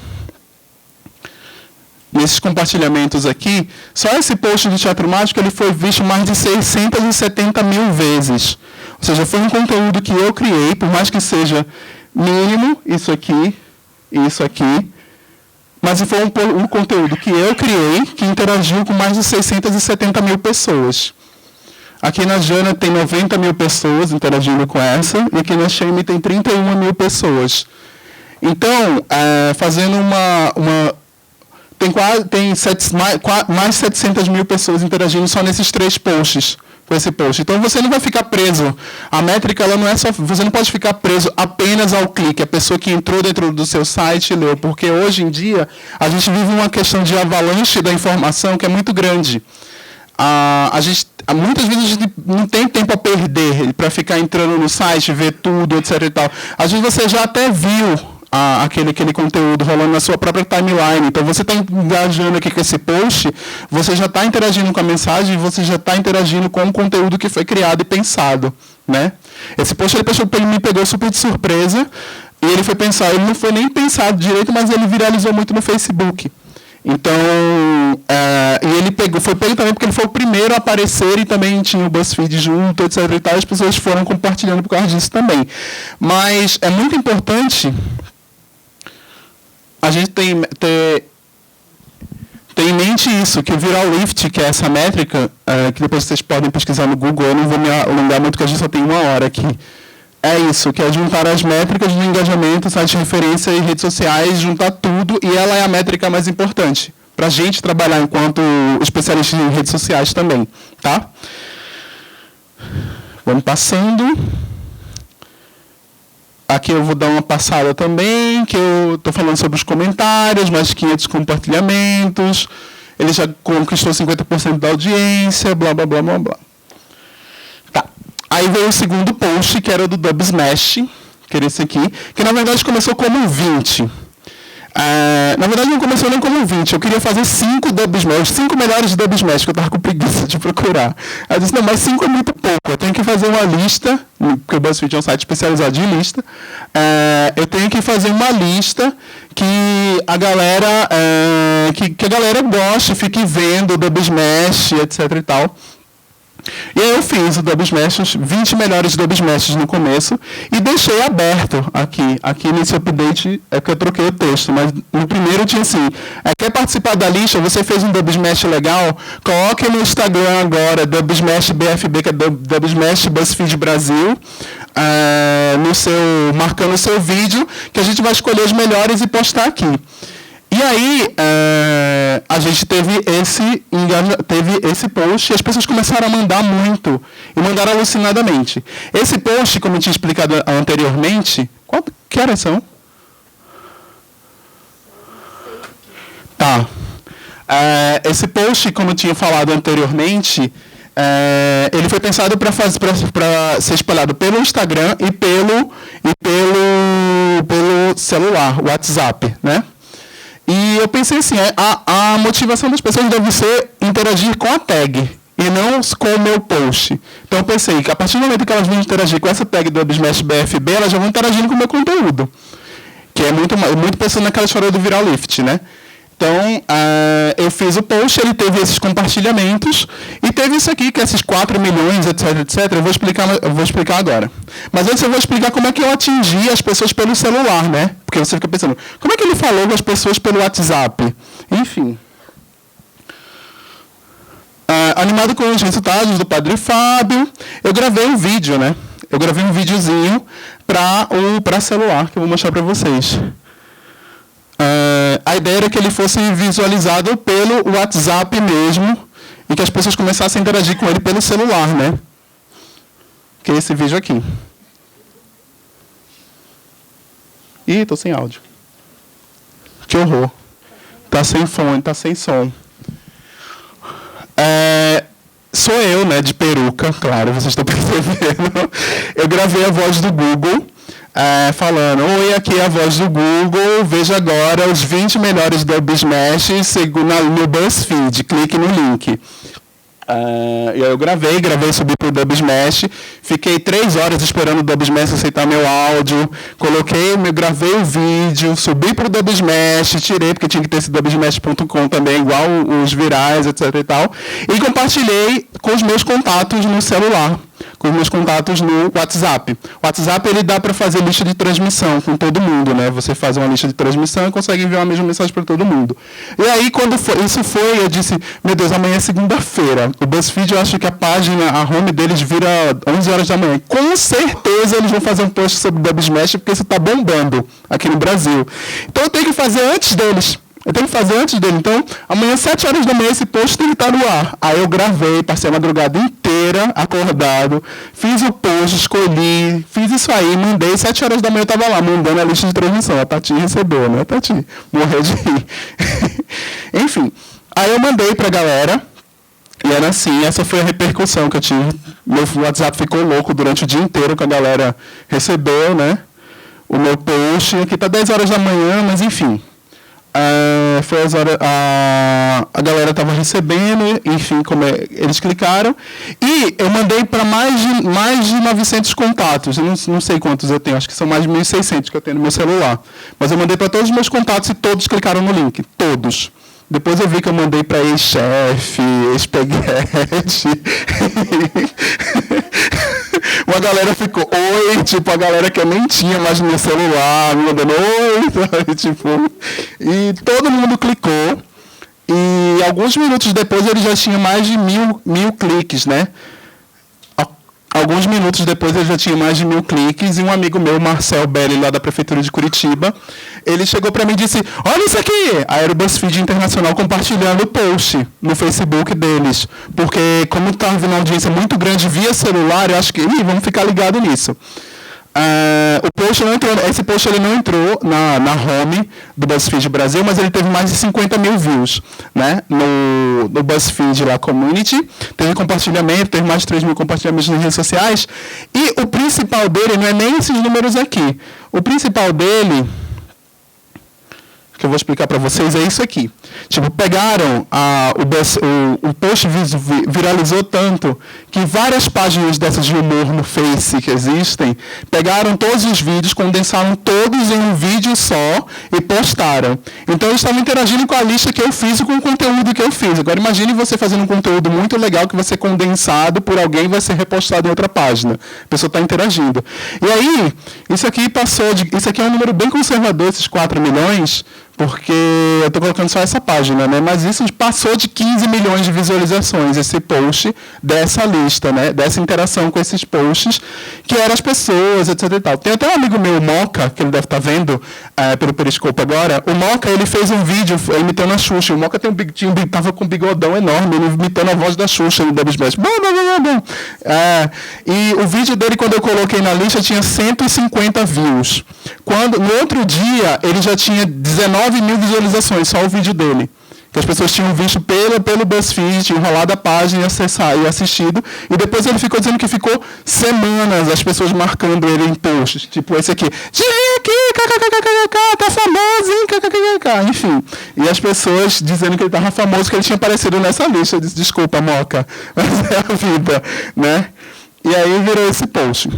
nesses compartilhamentos aqui, só esse post do Teatro Mágico ele foi visto mais de 670 mil vezes. Ou seja, foi um conteúdo que eu criei, por mais que seja mínimo, isso aqui, mas foi um conteúdo que eu criei, que interagiu com mais de 670 mil pessoas. Aqui na Jana tem 90 mil pessoas interagindo com essa, e aqui na Shame tem 31 mil pessoas. Então, fazendo tem mais de 700 mil pessoas interagindo só nesses 3 posts, com esse post. Então, você não vai ficar preso. A métrica, ela não é só... Você não pode ficar preso apenas ao clique, a pessoa que entrou dentro do seu site e leu, porque hoje em dia, a gente vive uma questão de avalanche da informação que é muito grande. Muitas vezes a gente não tem tempo a perder para ficar entrando no site, ver tudo, etc. e tal. Às vezes você já até viu aquele conteúdo rolando na sua própria timeline. Então, você está engajando aqui com esse post, você já está interagindo com a mensagem, você já está interagindo com o conteúdo que foi criado e pensado, né? Esse post ele me pegou super de surpresa, e ele não foi nem pensado direito, mas ele viralizou muito no Facebook. Então, e ele foi pego também porque ele foi o primeiro a aparecer e também tinha o BuzzFeed junto, etc. e tal, as pessoas foram compartilhando por causa disso também. Mas é muito importante a gente ter em mente isso, que o Viral Lift, que é essa métrica, que depois vocês podem pesquisar no Google, eu não vou me alongar muito, porque a gente só tem 1 hora aqui. É isso, que é juntar as métricas de engajamento, sites de referência e redes sociais, juntar tudo, e ela é a métrica mais importante, para a gente trabalhar enquanto especialistas em redes sociais também, tá? Vamos passando. Aqui eu vou dar uma passada também, que eu estou falando sobre os comentários, mais de 500 compartilhamentos, ele já conquistou 50% da audiência, blá, blá, blá, blá, blá. Tá. Aí veio o segundo post, que era do Dubsmash, que era esse aqui, que na verdade começou como 20. Na verdade não começou nem como 20, eu queria fazer 5 Dubsmash, 5 melhores Dubsmash, que eu estava com preguiça de procurar. Aí eu disse, não, mas 5 é muito pouco, eu tenho que fazer uma lista, porque o BuzzFeed é um site especializado em lista, eu tenho que fazer uma lista que a galera, que a galera goste, fique vendo o Dubsmash, etc e tal. E aí eu fiz o Dubsmash, 20 melhores Dubsmashes no começo, e deixei aberto aqui nesse update, é que eu troquei o texto, mas no primeiro tinha assim, quer participar da lista, você fez um Dubsmash legal, coloque no Instagram agora, Dubsmash BFB, que é Dubsmash BuzzFeed Brasil, marcando o seu vídeo, que a gente vai escolher os melhores e postar aqui. E aí, a gente teve esse post e as pessoas começaram a mandar muito, e mandaram alucinadamente. Esse post, como eu tinha explicado anteriormente, que horas são? Tá. Esse post, como eu tinha falado anteriormente, ele foi pensado para ser espalhado pelo Instagram e pelo celular, WhatsApp, né? E eu pensei assim, a motivação das pessoas deve ser interagir com a tag, e não com o meu post. Então eu pensei que a partir do momento que elas vão interagir com essa tag do Dubsmash BFB, elas já vão interagindo com o meu conteúdo. Que é muito pensando naquela história do Viral Lift, né? Então, eu fiz o post, ele teve esses compartilhamentos e teve isso aqui, que é esses 4 milhões, etc, etc. Eu vou explicar agora. Mas antes eu vou explicar como é que eu atingi as pessoas pelo celular, né? Porque você fica pensando, como é que ele falou com as pessoas pelo WhatsApp? Enfim. Animado com os resultados do Padre Fábio, eu gravei um vídeo, né? Eu gravei um videozinho para celular, que eu vou mostrar para vocês. A ideia era que ele fosse visualizado pelo WhatsApp mesmo e que as pessoas começassem a interagir com ele pelo celular, né? Que é esse vídeo aqui. Ih, tô sem áudio. Que horror. Tá sem fone, tá sem som. Sou eu, né, de peruca, claro, vocês estão percebendo. Eu gravei a voz do Google, falando, oi, aqui é a voz do Google, veja agora os 20 melhores Dub Smash no BuzzFeed, clique no link. E aí eu gravei, subi pro Dub Smash, fiquei 3 horas esperando o Dub Smash aceitar meu áudio, gravei o vídeo, subi pro Dub Smash, tirei, porque tinha que ter esse dubsmash.com também, igual os virais, etc e tal, e compartilhei com os meus contatos no celular, com os meus contatos no WhatsApp. O WhatsApp, ele dá para fazer lista de transmissão com todo mundo, né? Você faz uma lista de transmissão e consegue enviar a mesma mensagem para todo mundo. E aí, quando isso foi, eu disse, meu Deus, amanhã é segunda-feira. O BuzzFeed, eu acho que a página, a home deles vira 11 horas da manhã. Com certeza eles vão fazer um post sobre o Dub Smash, porque isso está bombando aqui no Brasil. Então eu tenho que fazer antes deles. Então, amanhã, 7 horas da manhã, esse post tem que estar no ar. Aí eu gravei, passei a madrugada inteira acordado, fiz o post, escolhi, fiz isso aí, mandei, 7 horas da manhã eu estava lá, mandando a lista de transmissão. A Tati recebeu, né, Tati? Morreu de rir. Enfim, aí eu mandei pra galera, e era assim, essa foi a repercussão que eu tive. Meu WhatsApp ficou louco durante o dia inteiro, que a galera recebeu, né, o meu post. Aqui tá 10 horas da manhã, mas enfim. Foi as horas, a galera estava recebendo, enfim, eles clicaram, e eu mandei para mais de 900 contatos, eu não sei quantos eu tenho, acho que são mais de 1.600 que eu tenho no meu celular, mas eu mandei para todos os meus contatos e todos clicaram no link, todos. Depois eu vi que eu mandei para ex-chefe, ex-peguete. Uma galera ficou, oi, tipo, a galera que eu nem tinha mais no meu celular, me mandando oi, sabe, tipo, e todo mundo clicou, e alguns minutos depois ele já tinha mais de mil cliques, né? Alguns minutos depois ele já tinha mais de 1.000 cliques, e um amigo meu, Marcel Belli, lá da Prefeitura de Curitiba, ele chegou para mim e disse, olha isso aqui! Aí era o BuzzFeed Internacional compartilhando o post no Facebook deles, porque como estava vindo uma audiência muito grande via celular, eu acho que, vamos ficar ligado nisso. Esse post ele não entrou na home do BuzzFeed Brasil, mas ele teve mais de 50 mil views, né, no BuzzFeed lá, Community, teve compartilhamento, teve mais de 3 mil compartilhamentos nas redes sociais, e o principal dele não é nem esses números aqui, o principal dele, que eu vou explicar para vocês, é isso aqui. Tipo, pegaram, o post viralizou tanto que várias páginas dessas de humor no Face que existem, pegaram todos os vídeos, condensaram todos em um vídeo só e postaram. Então, eles estavam interagindo com a lista que eu fiz e com o conteúdo que eu fiz. Agora, imagine você fazendo um conteúdo muito legal que vai ser condensado por alguém e vai ser repostado em outra página. A pessoa está interagindo. E aí, isso aqui é um número bem conservador, esses 4 milhões, porque eu estou colocando só essa página, né? Mas isso passou de 15 milhões de visualizações, esse post dessa lista, né? Dessa interação com esses posts, que eram as pessoas, etc e tal. Tem até um amigo meu, o Moca, que ele deve estar vendo pelo Periscope agora. O Moca, ele fez um vídeo imitando a Xuxa. O Moca estava com um bigodão enorme, ele imitando a voz da Xuxa no Dub Smash. E o vídeo dele, quando eu coloquei na lista, tinha 150 views. No outro dia, ele já tinha 19 mil visualizações, só o vídeo dele. Que as pessoas tinham visto pelo BuzzFeed, tinham rolado a página e assistido. E depois ele ficou dizendo que ficou semanas as pessoas marcando ele em posts. Tipo esse aqui. Tirei aqui, kkkk, tá famoso, hein, kkkk. Enfim. E as pessoas dizendo que ele tava famoso, que ele tinha aparecido nessa lista. Eu disse, desculpa, Moca, mas é a vida, né? E aí virou esse post.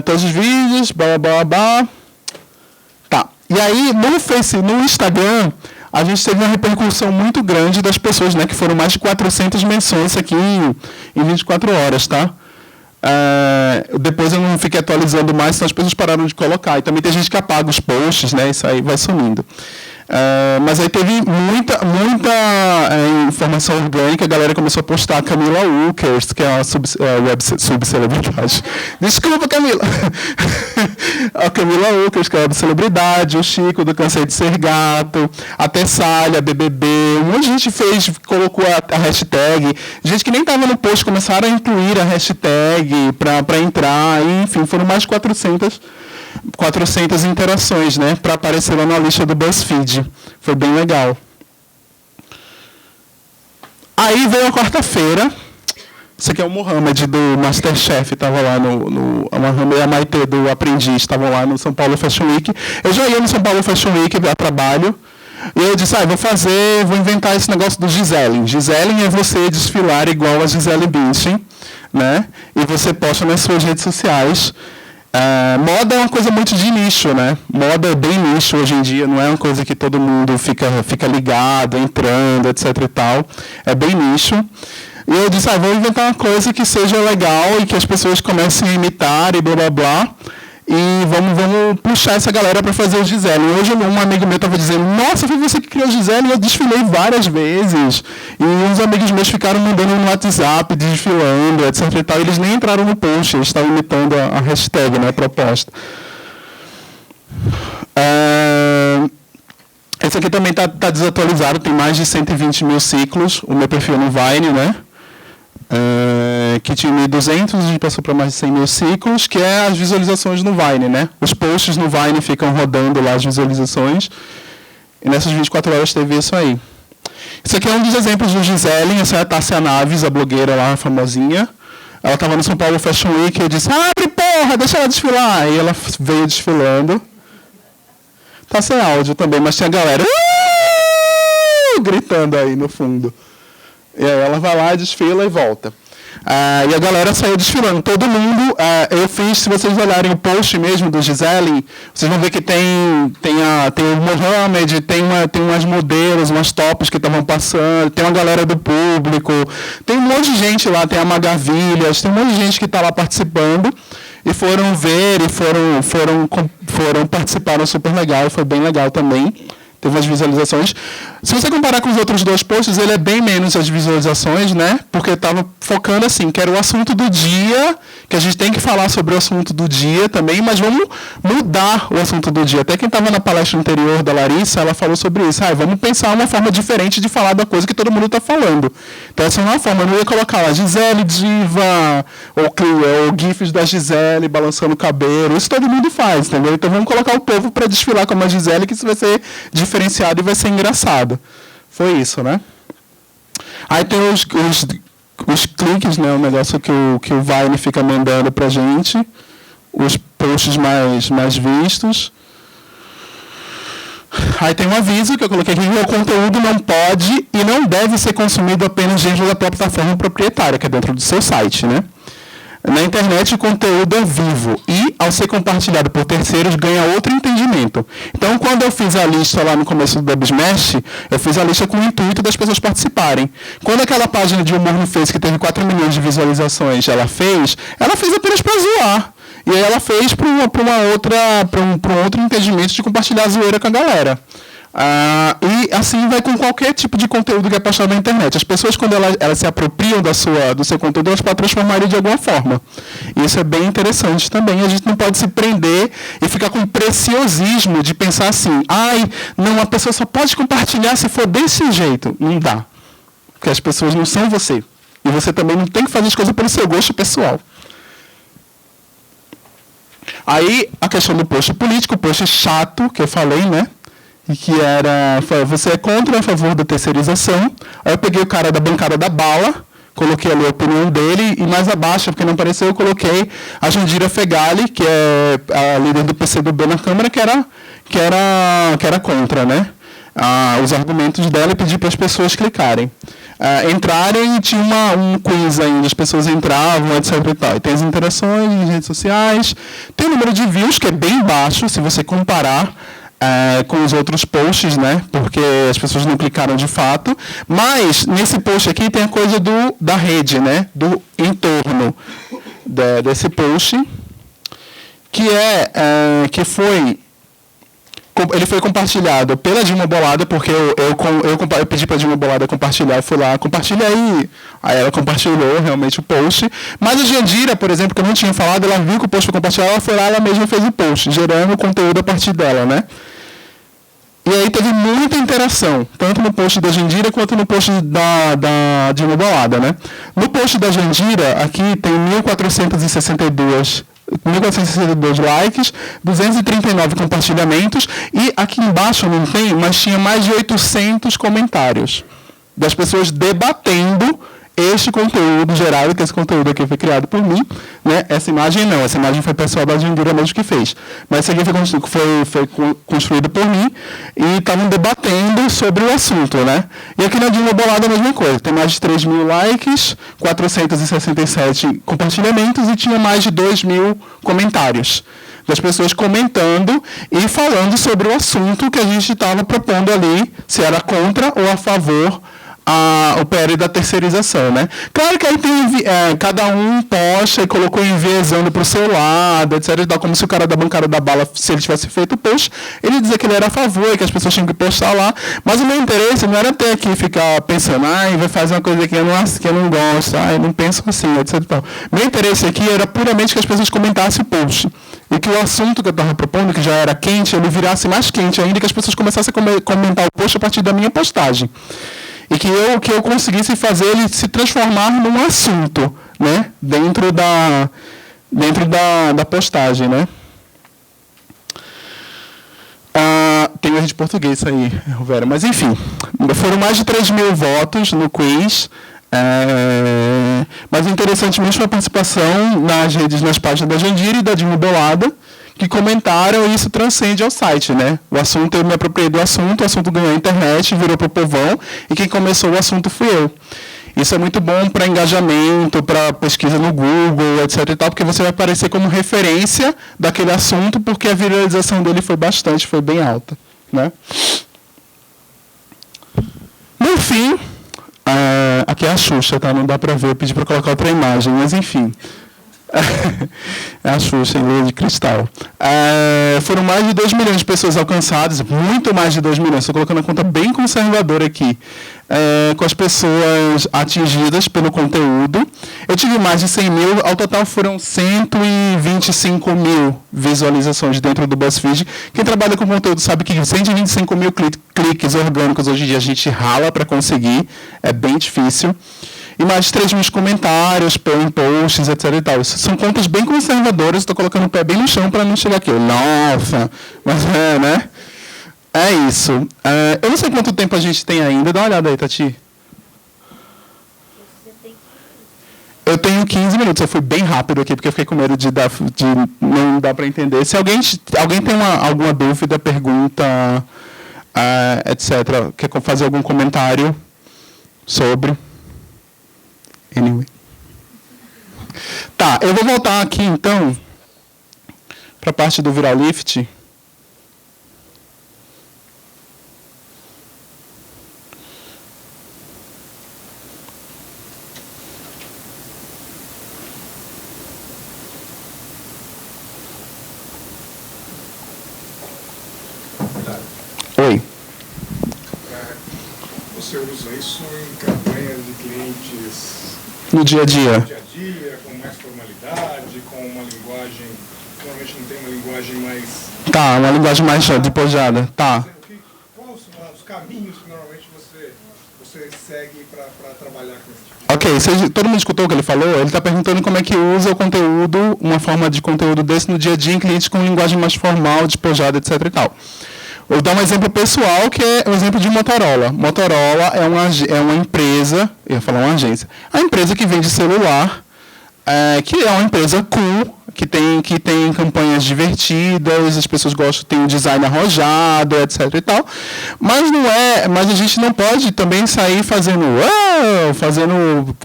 Todos os vídeos, blá, blá, blá. Tá. E aí, no Instagram, a gente teve uma repercussão muito grande das pessoas, né, que foram mais de 400 menções aqui em 24 horas, tá? Depois eu não fiquei atualizando mais, senão as pessoas pararam de colocar. E também tem gente que apaga os posts, né? Isso aí vai sumindo. Mas aí teve muita informação orgânica, a galera começou a postar a Camila Wilkers, que é uma web subcelebridade. Desculpa, Camila! A Camila Wilkers, que é uma celebridade, o Chico do Cansei de Ser Gato, a Tessália, BBB, um monte de gente colocou a hashtag, gente que nem estava no post começaram a incluir a hashtag para entrar, e, enfim, foram mais de 400 interações, né, para aparecer lá na lista do BuzzFeed. Foi bem legal. Aí veio a quarta-feira. Esse aqui é o Mohamed do Masterchef, estava lá a Mohamed e a Maite do Aprendiz, estavam lá no São Paulo Fashion Week. Eu já ia no São Paulo Fashion Week a trabalho, e eu disse, vou inventar esse negócio do Giselling. Giselling é você desfilar igual a Gisele Bündchen, né, e você posta nas suas redes sociais. Moda é uma coisa muito de nicho, né? Moda é bem nicho hoje em dia, não é uma coisa que todo mundo fica ligado, entrando, etc e tal. É bem nicho. E eu disse, vou inventar uma coisa que seja legal e que as pessoas comecem a imitar e blá blá blá. E vamos puxar essa galera para fazer o Gisele. Hoje um amigo meu estava dizendo, nossa, foi você que criou o Gisele, e eu desfilei várias vezes. E uns amigos meus ficaram mandando no WhatsApp, desfilando, etc e tal. Eles nem entraram no post, eles estavam imitando a hashtag, né, a proposta. Esse aqui também está desatualizado, tem mais de 120 mil ciclos, o meu perfil no Vine, né? Que tinha 1.200, a gente passou para mais de 100 mil ciclos, que é as visualizações no Vine, né? Os posts no Vine ficam rodando lá as visualizações, e nessas 24 horas teve isso aí. Isso aqui é um dos exemplos do Gisele, essa é a Tássia Naves, a blogueira lá, famosinha. Ela estava no São Paulo Fashion Week e eu disse, abre porra, deixa ela desfilar. E ela veio desfilando. Tá sem áudio também, mas tinha a galera gritando aí no fundo. E aí ela vai lá, desfila e volta. E a galera saiu desfilando. Todo mundo, eu fiz, se vocês olharem o post mesmo do Gisele, vocês vão ver que tem o Mohamed, tem umas modelos, umas tops que estavam passando, tem uma galera do público, tem um monte de gente lá, tem a Magavilhas, tem um monte de gente que está lá participando. E foram ver, e foram participaram super legal, foi bem legal também. Teve umas visualizações. Se você comparar com os outros dois posts, ele é bem menos as visualizações, né? Porque estava focando assim, que era o assunto do dia, que a gente tem que falar sobre o assunto do dia também, mas vamos mudar o assunto do dia. Até quem estava na palestra anterior da Larissa, ela falou sobre isso. Vamos pensar uma forma diferente de falar da coisa que todo mundo está falando. Então essa é uma forma. Eu não ia colocar lá Gisele Diva, ou GIFs da Gisele balançando o cabelo. Isso todo mundo faz, entendeu? Então vamos colocar o povo para desfilar como a Gisele, que isso vai ser diferenciado e vai ser engraçado. Foi isso, né? Aí tem os cliques, né? O negócio que o Vine fica mandando pra gente. Os posts mais vistos. Aí tem um aviso que eu coloquei aqui, que o conteúdo não pode e não deve ser consumido apenas dentro da plataforma proprietária, que é dentro do seu site, né? Na internet, o conteúdo é vivo e, ao ser compartilhado por terceiros, ganha outro entendimento. Então, quando eu fiz a lista lá no começo do Dubsmash, eu fiz a lista com o intuito das pessoas participarem. Quando aquela página de humor no Face, que teve 4 milhões de visualizações, ela fez apenas para zoar. E aí ela fez para um outro entendimento de compartilhar a zoeira com a galera. E assim vai com qualquer tipo de conteúdo que é postado na internet. As pessoas, quando elas se apropriam do seu conteúdo, elas podem transformar ele de alguma forma. E isso é bem interessante também. A gente não pode se prender e ficar com preciosismo de pensar assim, não, a pessoa só pode compartilhar se for desse jeito. Não dá. Porque as pessoas não são você. E você também não tem que fazer as coisas pelo seu gosto pessoal. Aí, a questão do post político, o post chato, que eu falei, né? E que era, você é contra ou a favor da terceirização? Aí eu peguei o cara da bancada da bala, coloquei ali a opinião dele, e mais abaixo, porque não apareceu, eu coloquei a Jandira Fegali, que é a líder do PCdoB na Câmara, que era contra, né? Os argumentos dela e pedi para as pessoas clicarem. Entrarem e tinha um quiz ainda, as pessoas entravam, etc. E tal. E tem as interações em redes sociais, tem o número de views, que é bem baixo, se você comparar com os outros posts, né? Porque as pessoas não clicaram de fato. Mas nesse post aqui tem a coisa da rede, né? Do entorno desse post, que foi ele foi compartilhado pela Dilma Bolada, porque eu pedi para a Dilma Bolada compartilhar, eu fui lá, compartilha aí ela compartilhou realmente o post, mas a Jandira, por exemplo, que eu não tinha falado, ela viu que o post foi compartilhado, ela foi lá, ela mesma fez o post, gerando conteúdo a partir dela, né? E aí teve muita interação, tanto no post da Jandira quanto no post da Dilma Bolada, né? No post da Jandira, aqui tem 1.462 likes, 239 compartilhamentos, e aqui embaixo não tem, mas tinha mais de 800 comentários das pessoas debatendo este conteúdo gerado, que esse conteúdo aqui foi criado por mim, né? Essa imagem não, essa imagem foi o pessoal da Jandira mesmo que fez, mas esse aqui foi construído por mim, e estavam debatendo sobre o assunto, né? E aqui na Dilma Bolada a mesma coisa, tem mais de 3.000 likes, 467 compartilhamentos e tinha mais de 2.000 comentários das pessoas comentando e falando sobre o assunto que a gente estava propondo ali, se era contra ou a favor o PL da terceirização, né? Claro que aí tem, cada um posta e colocou enviesando para o seu lado, etc. E tal, como se o cara da bancada da bala, se ele tivesse feito o post, ele dizia que ele era a favor e que as pessoas tinham que postar lá. Mas o meu interesse não era ter aqui ficar pensando, vai fazer uma coisa que eu não gosto, eu não penso assim, etc. E tal. Meu interesse aqui era puramente que as pessoas comentassem o post. E que o assunto que eu estava propondo, que já era quente, ele virasse mais quente ainda, e que as pessoas começassem a comentar o post a partir da minha postagem. E que eu conseguisse fazer ele se transformar num assunto, né? Dentro da postagem, né? Tem erro de português aí, Vera. Mas, enfim, foram mais de 3.000 votos no quiz. Mas o interessante mesmo foi a participação nas páginas da Jandira e da Dilma Bolada, que comentaram, e isso transcende ao site, né? O assunto, eu me apropriei do assunto, o assunto ganhou a internet, virou para o povão, e quem começou o assunto fui eu. Isso é muito bom para engajamento, para pesquisa no Google, etc. e tal, porque você vai aparecer como referência daquele assunto, porque a viralização dele foi bem alta, né? No fim, aqui é a Xuxa, tá? Não dá para ver, eu pedi para colocar outra imagem, mas enfim. É a Xuxa em lua de cristal. Foram mais de 2 milhões de pessoas alcançadas, muito mais de 2 milhões, estou colocando a conta bem conservadora aqui, com as pessoas atingidas pelo conteúdo. Eu tive mais de 100 mil, ao total foram 125 mil visualizações dentro do BuzzFeed. Quem trabalha com conteúdo sabe que 125 mil cliques orgânicos hoje em dia a gente rala para conseguir, é bem difícil. E mais de 3.000 comentários, em posts, etc. e tal. São contas bem conservadoras, estou colocando o pé bem no chão para não chegar aqui. Nossa, mas né? É isso. Eu não sei quanto tempo a gente tem ainda. Dá uma olhada aí, Tati. Eu tenho 15 minutos. Eu fui bem rápido aqui, porque eu fiquei com medo de não dar para entender. Se alguém tem alguma dúvida, pergunta, etc., quer fazer algum comentário sobre... Anyway. Tá, eu vou voltar aqui, então, para a parte do Viralift. Oi. Você usa isso em campanhas de clientes... No dia a dia. No dia a dia, com mais formalidade, com uma linguagem... Normalmente não tem uma linguagem mais... Tá, uma linguagem mais despojada. Tá. Quais são os caminhos que normalmente você segue para trabalhar com esse tipo de... Ok, todo mundo escutou o que ele falou? Ele está perguntando como é que usa o conteúdo, uma forma de conteúdo desse no dia a dia em clientes com linguagem mais formal, despojada, etc. e tal. Vou dar um exemplo pessoal, que é o exemplo de Motorola. Motorola é uma empresa, eu ia falar uma agência, a empresa que vende celular, que é uma empresa cool, que tem campanhas divertidas, as pessoas gostam, tem um design arrojado, etc e tal. Mas a gente não pode também sair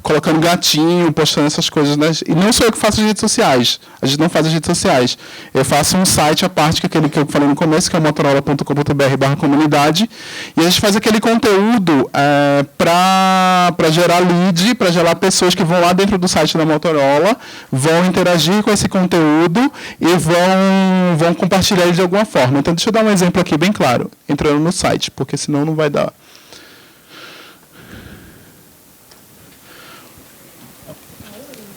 colocando gatinho, postando essas coisas, né? E não sou eu que faço as redes sociais. A gente não faz as redes sociais. Eu faço um site à parte, que é aquele que eu falei no começo, que é o motorola.com.br/comunidade, e a gente faz aquele conteúdo para gerar lead, para gerar pessoas que vão lá dentro do site da Motorola, vão interagir com esse conteúdo e vão compartilhar ele de alguma forma. Então, deixa eu dar um exemplo aqui bem claro, entrando no site, porque senão não vai dar.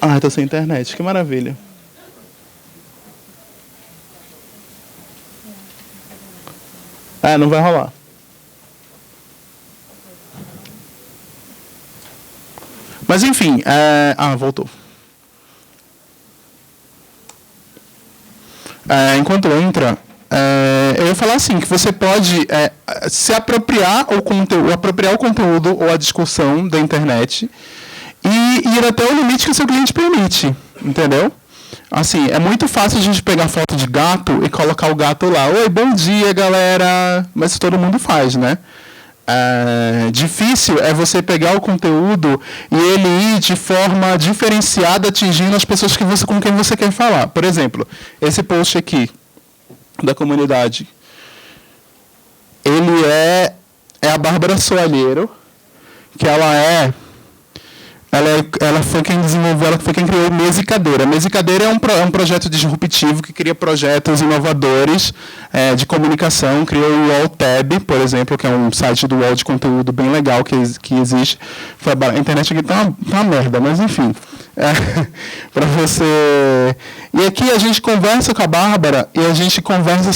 Ah, estou sem internet, que maravilha. Não vai rolar. Mas enfim, voltou. Enquanto entra, eu ia falar assim, que você pode se apropriar o conteúdo ou a discussão da internet e ir até o limite que o seu cliente permite, entendeu? Assim, é muito fácil a gente pegar foto de gato e colocar o gato lá. Oi, bom dia, galera. Mas isso todo mundo faz, né? Difícil é você pegar o conteúdo e ele ir de forma diferenciada, atingindo as pessoas com quem você quer falar. Por exemplo, esse post aqui da comunidade, ele é a Bárbara Soalheiro, que ela foi quem desenvolveu, ela foi quem criou Mesa e Cadeira. Mesa e Cadeira é um projeto disruptivo que cria projetos inovadores de comunicação. Criou o UOL-Tab, por exemplo, que é um site do UOL de conteúdo bem legal que existe. A internet aqui tá uma merda, mas enfim. Para você... E aqui a gente conversa com a Bárbara e a gente conversa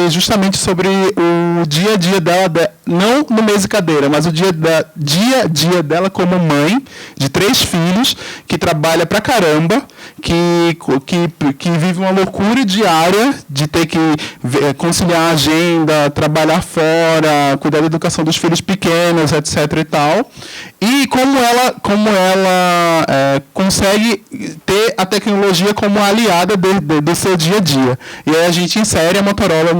justamente sobre o dia a dia dela, não no Mesa e Cadeira, mas o dia a dia dela como mãe de 3 filhos, que trabalha pra caramba, que vive uma loucura diária de ter que conciliar a agenda, trabalhar fora, cuidar da educação dos filhos pequenos, etc. e tal. E como ela consegue ter a tecnologia como aliada do seu dia a dia. E aí a gente insere a Motorola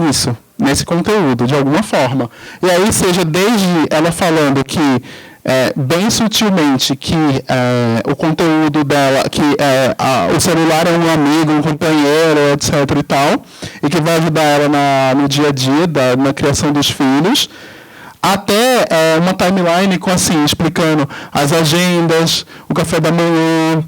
nesse conteúdo, de alguma forma. E aí, seja desde ela falando que bem sutilmente que o conteúdo dela, que o celular é um amigo, um companheiro, etc. e tal, e que vai ajudar ela no dia a dia, na criação dos filhos, até uma timeline explicando as agendas, o café da manhã,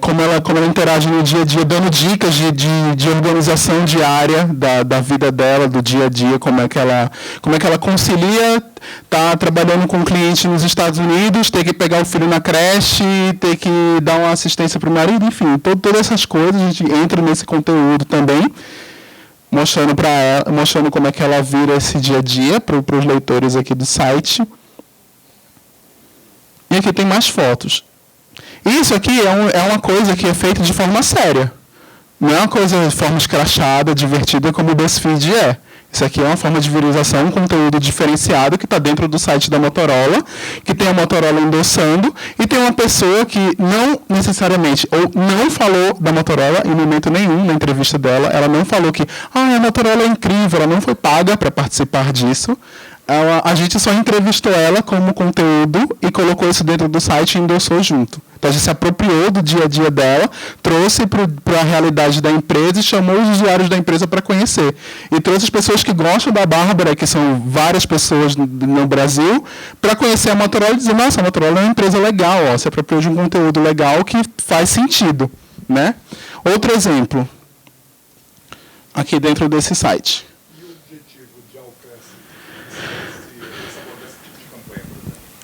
como ela interage no dia a dia, dando dicas de organização diária da vida dela, do dia a dia, como é que ela concilia tá trabalhando com um cliente nos Estados Unidos, ter que pegar o filho na creche, ter que dar uma assistência para o marido, enfim, todas essas coisas, a gente entra nesse conteúdo também, mostrando como é que ela vira esse dia a dia para os leitores aqui do site. E aqui tem mais fotos. Isso aqui é uma coisa que é feita de forma séria. Não é uma coisa de forma escrachada, divertida, como o BuzzFeed é. Isso aqui é uma forma de viralização, um conteúdo diferenciado que está dentro do site da Motorola, que tem a Motorola endossando, e tem uma pessoa que não necessariamente, ou não falou da Motorola em momento nenhum na entrevista dela, ela não falou que a Motorola é incrível, ela não foi paga para participar disso. A gente só entrevistou ela como conteúdo e colocou isso dentro do site e endossou junto. Então a gente se apropriou do dia a dia dela, trouxe para a realidade da empresa e chamou os usuários da empresa para conhecer. E trouxe as pessoas que gostam da Bárbara, que são várias pessoas no Brasil, para conhecer a Motorola e dizer, nossa, a Motorola é uma empresa legal, se apropriou de um conteúdo legal que faz sentido. Né? Outro exemplo, aqui dentro desse site.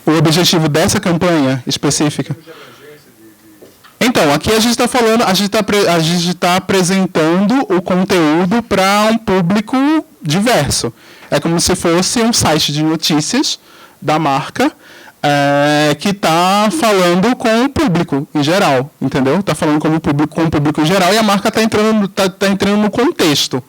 O objetivo dessa campanha específica? Então, aqui a gente está falando, a gente está apresentando o conteúdo para um público diverso. É como se fosse um site de notícias da marca que está falando com o público em geral, entendeu? Está falando com o público em geral e a marca está entrando no contexto.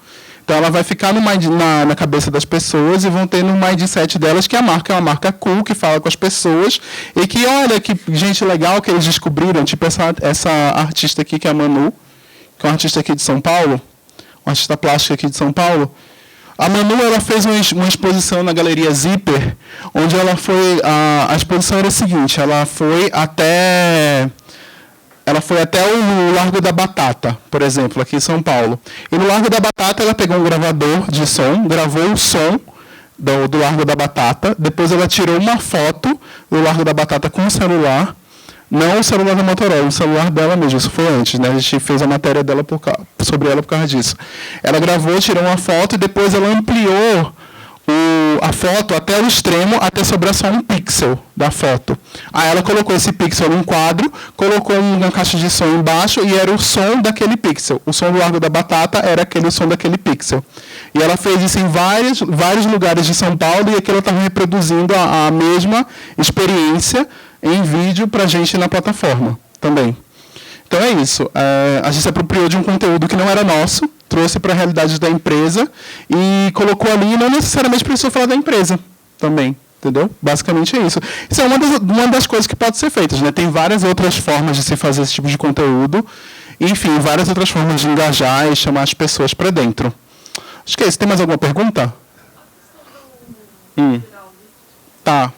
Então ela vai ficar na cabeça das pessoas e vão ter no mindset delas que a marca é uma marca cool, que fala com as pessoas e que, olha, que gente legal que eles descobriram, tipo essa artista aqui, que é a Manu, que é um artista aqui de São Paulo, um artista plástico aqui de São Paulo. A Manu, ela fez uma exposição na Galeria Zipper, onde ela foi... A exposição era a seguinte, ela foi até o Largo da Batata, por exemplo, aqui em São Paulo. E no Largo da Batata, ela pegou um gravador de som, gravou o som do Largo da Batata, depois ela tirou uma foto do Largo da Batata com o celular, não o celular da Motorola, o celular dela mesmo, isso foi antes, né? A gente fez a matéria dela sobre ela por causa disso. Ela gravou, tirou uma foto e depois ela ampliou a foto até o extremo, até sobrar só um pixel da foto. Aí ela colocou esse pixel num quadro, colocou uma caixa de som embaixo e era o som daquele pixel. O som do Largo da Batata era aquele som daquele pixel. E ela fez isso em vários lugares de São Paulo e aqui ela estava reproduzindo a mesma experiência em vídeo para a gente na plataforma também. Então é isso. A gente se apropriou de um conteúdo que não era nosso, trouxe para a realidade da empresa e colocou ali, não necessariamente precisou falar da empresa também, entendeu? Basicamente é isso. Isso é uma das coisas que pode ser feitas, né? Tem várias outras formas de se fazer esse tipo de conteúdo, enfim, várias outras formas de engajar e chamar as pessoas para dentro. Acho que é isso. Tem mais alguma pergunta? Tá.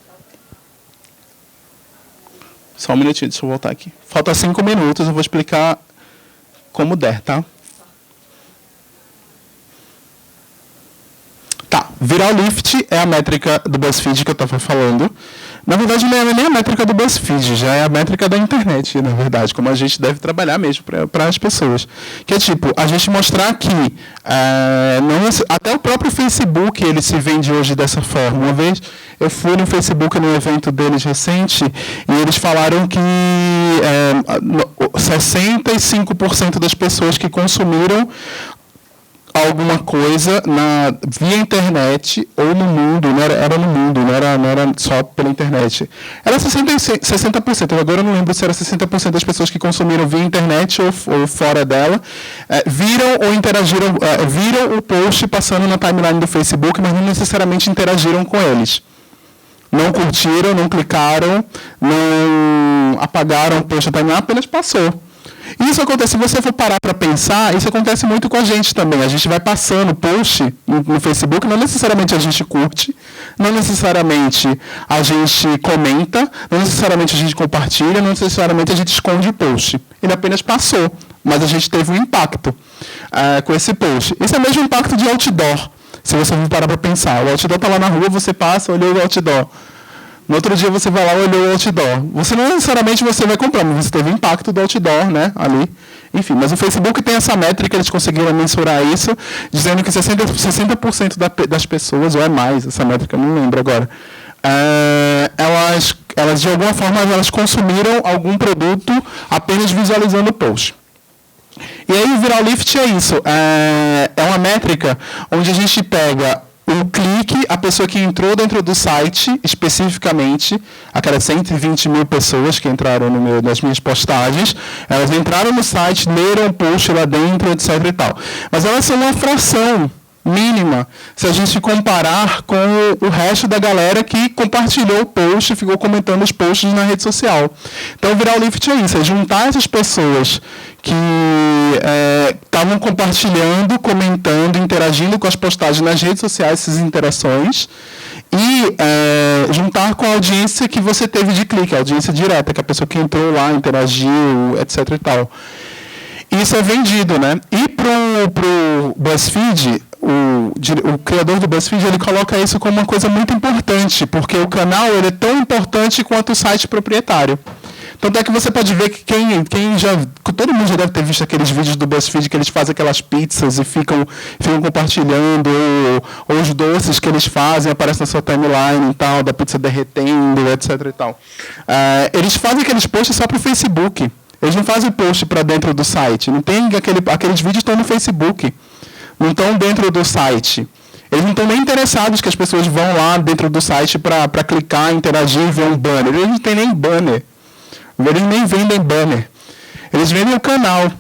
Só um minutinho, deixa eu voltar aqui. Falta 5 minutos, eu vou explicar como der, tá? Tá, Viral Lift é a métrica do BuzzFeed que eu estava falando. Na verdade, não é nem a métrica do BuzzFeed, já é a métrica da internet, na verdade, como a gente deve trabalhar mesmo para as pessoas. Que é tipo, a gente mostrar que até o próprio Facebook ele se vende hoje dessa forma. Uma vez eu fui no Facebook no evento deles recente e eles falaram que 65% das pessoas que consumiram alguma coisa via internet ou no mundo, era no mundo, não era só pela internet. Era 60%, agora eu não lembro se era 60% das pessoas que consumiram via internet ou fora dela, viram ou interagiram, viram o post passando na timeline do Facebook, mas não necessariamente interagiram com eles. Não curtiram, não clicaram, não apagaram o post da timeline, apenas passou. Isso acontece, se você for parar para pensar, isso acontece muito com a gente também. A gente vai passando post no Facebook, não necessariamente a gente curte, não necessariamente a gente comenta, não necessariamente a gente compartilha, não necessariamente a gente esconde o post. Ele apenas passou, mas a gente teve um impacto com esse post. Esse é o mesmo impacto de outdoor, se você for parar para pensar. O outdoor está lá na rua, você passa, olhou o outdoor. No outro dia você vai lá e olhou o outdoor. Você não necessariamente você vai comprar, mas você teve impacto do outdoor, né, ali. Enfim, mas o Facebook tem essa métrica, eles conseguiram mensurar isso, dizendo que 60% das pessoas, ou é mais, essa métrica, eu não lembro agora, elas de alguma forma, elas consumiram algum produto apenas visualizando o post. E aí o Viral Lift é isso, é uma métrica onde a gente pega o clique, a pessoa que entrou dentro do site, especificamente, aquelas 120 mil pessoas que entraram nas minhas postagens, elas entraram no site, leram o post lá dentro, etc. e tal. Mas elas são uma fração mínima, se a gente comparar com o resto da galera que compartilhou o post e ficou comentando os posts na rede social. Então, o Viral Lift é isso, é juntar essas pessoas que estavam compartilhando, comentando, interagindo com as postagens nas redes sociais, essas interações, e juntar com a audiência que você teve de clique, a audiência direta, que é a pessoa que entrou lá, interagiu, etc. e tal. Isso é vendido, né? E pro BuzzFeed, o criador do BuzzFeed, ele coloca isso como uma coisa muito importante, porque o canal ele é tão importante quanto o site proprietário. Tanto é que você pode ver que todo mundo já deve ter visto aqueles vídeos do BuzzFeed que eles fazem aquelas pizzas e ficam compartilhando, ou os doces que eles fazem, aparecem na sua timeline e tal, da pizza derretendo, etc. e tal. Eles fazem aqueles posts só para o Facebook. Eles não fazem post para dentro do site. Não tem aqueles vídeos estão no Facebook. Não estão dentro do site. Eles não estão nem interessados que as pessoas vão lá dentro do site para clicar, interagir e ver um banner. Eles não têm nem banner. Eles nem vendem banner. Eles vendem o canal.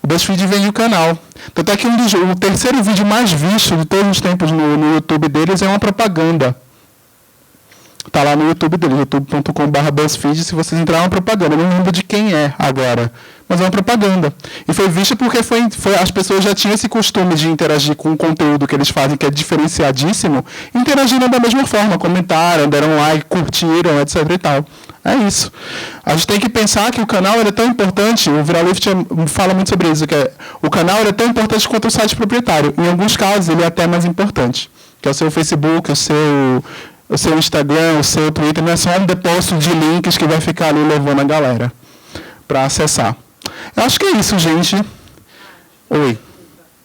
O BuzzFeed vende o canal. Tanto é que o terceiro vídeo mais visto de todos os tempos no YouTube deles é uma propaganda. Tá lá no YouTube dele, youtube.com/BuzzFeed. Se vocês entrarem, é uma propaganda. Eu não lembro de quem é agora, mas é uma propaganda. E foi vista porque as pessoas já tinham esse costume de interagir com o conteúdo que eles fazem, que é diferenciadíssimo, e interagiram da mesma forma, comentaram, deram like, curtiram, etc. e tal. É isso. A gente tem que pensar que o canal é tão importante, o Viralift fala muito sobre isso, que o canal é tão importante quanto o site proprietário. Em alguns casos, ele é até mais importante, que é o seu Facebook, o seu Instagram, o seu Twitter, não é só um depósito de links que vai ficar ali levando a galera para acessar. Eu acho que é isso, gente. Oi.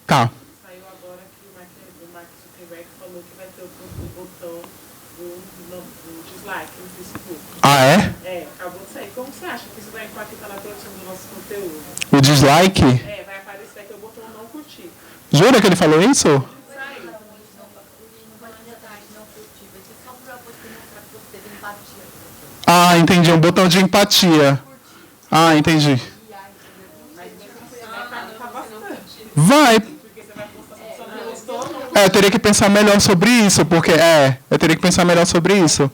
Tá. Saiu agora que o Mark Zuckerberg falou que vai ter o botão do dislike no Facebook. Ah, é? É, acabou de sair. Como você acha que isso vai impactar na produção do nosso conteúdo? O dislike? É, vai aparecer aqui o botão não curtir. Jura que ele falou isso? Ah, entendi. Um botão de empatia. Ah, entendi. Vai. Eu teria que pensar melhor sobre isso, porque eu teria que pensar melhor sobre isso.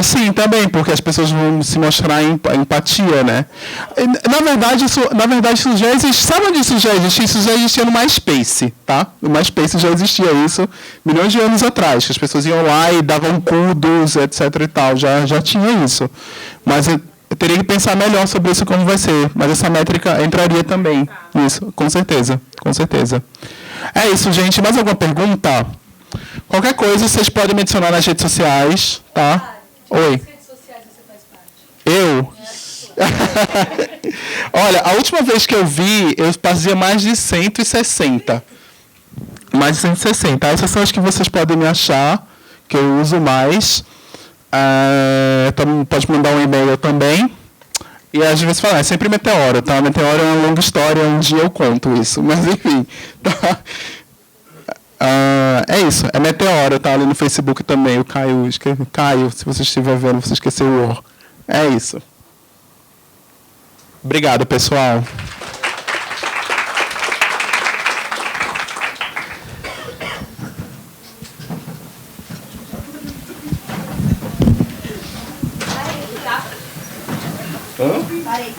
Sim, também, porque as pessoas vão se mostrar empatia, né? Na verdade, isso já existe. Sabe onde isso já existe? Isso já existia no MySpace, tá? No MySpace já existia isso milhões de anos atrás, que as pessoas iam lá e davam kudos, etc e tal. Já tinha isso. Mas eu teria que pensar melhor sobre isso, como vai ser. Mas essa métrica entraria também nisso, com certeza. Com certeza. É isso, gente. Mais alguma pergunta? Qualquer coisa, vocês podem me adicionar nas redes sociais, tá? Oi. Quais redes sociais você faz parte? Eu? Olha, a última vez que eu vi, eu fazia mais de 160. Mais de 160. Essas são as que vocês podem me achar, que eu uso mais. Pode mandar um e-mail também. E às vezes falar, é sempre Meteoro, tá? Meteoro é uma longa história, um dia eu conto isso. Mas enfim, tá? É isso, é Meteoro, tá ali no Facebook também. O Caio, se você estiver vendo, você esqueceu o O. É isso. Obrigado, pessoal. Parei.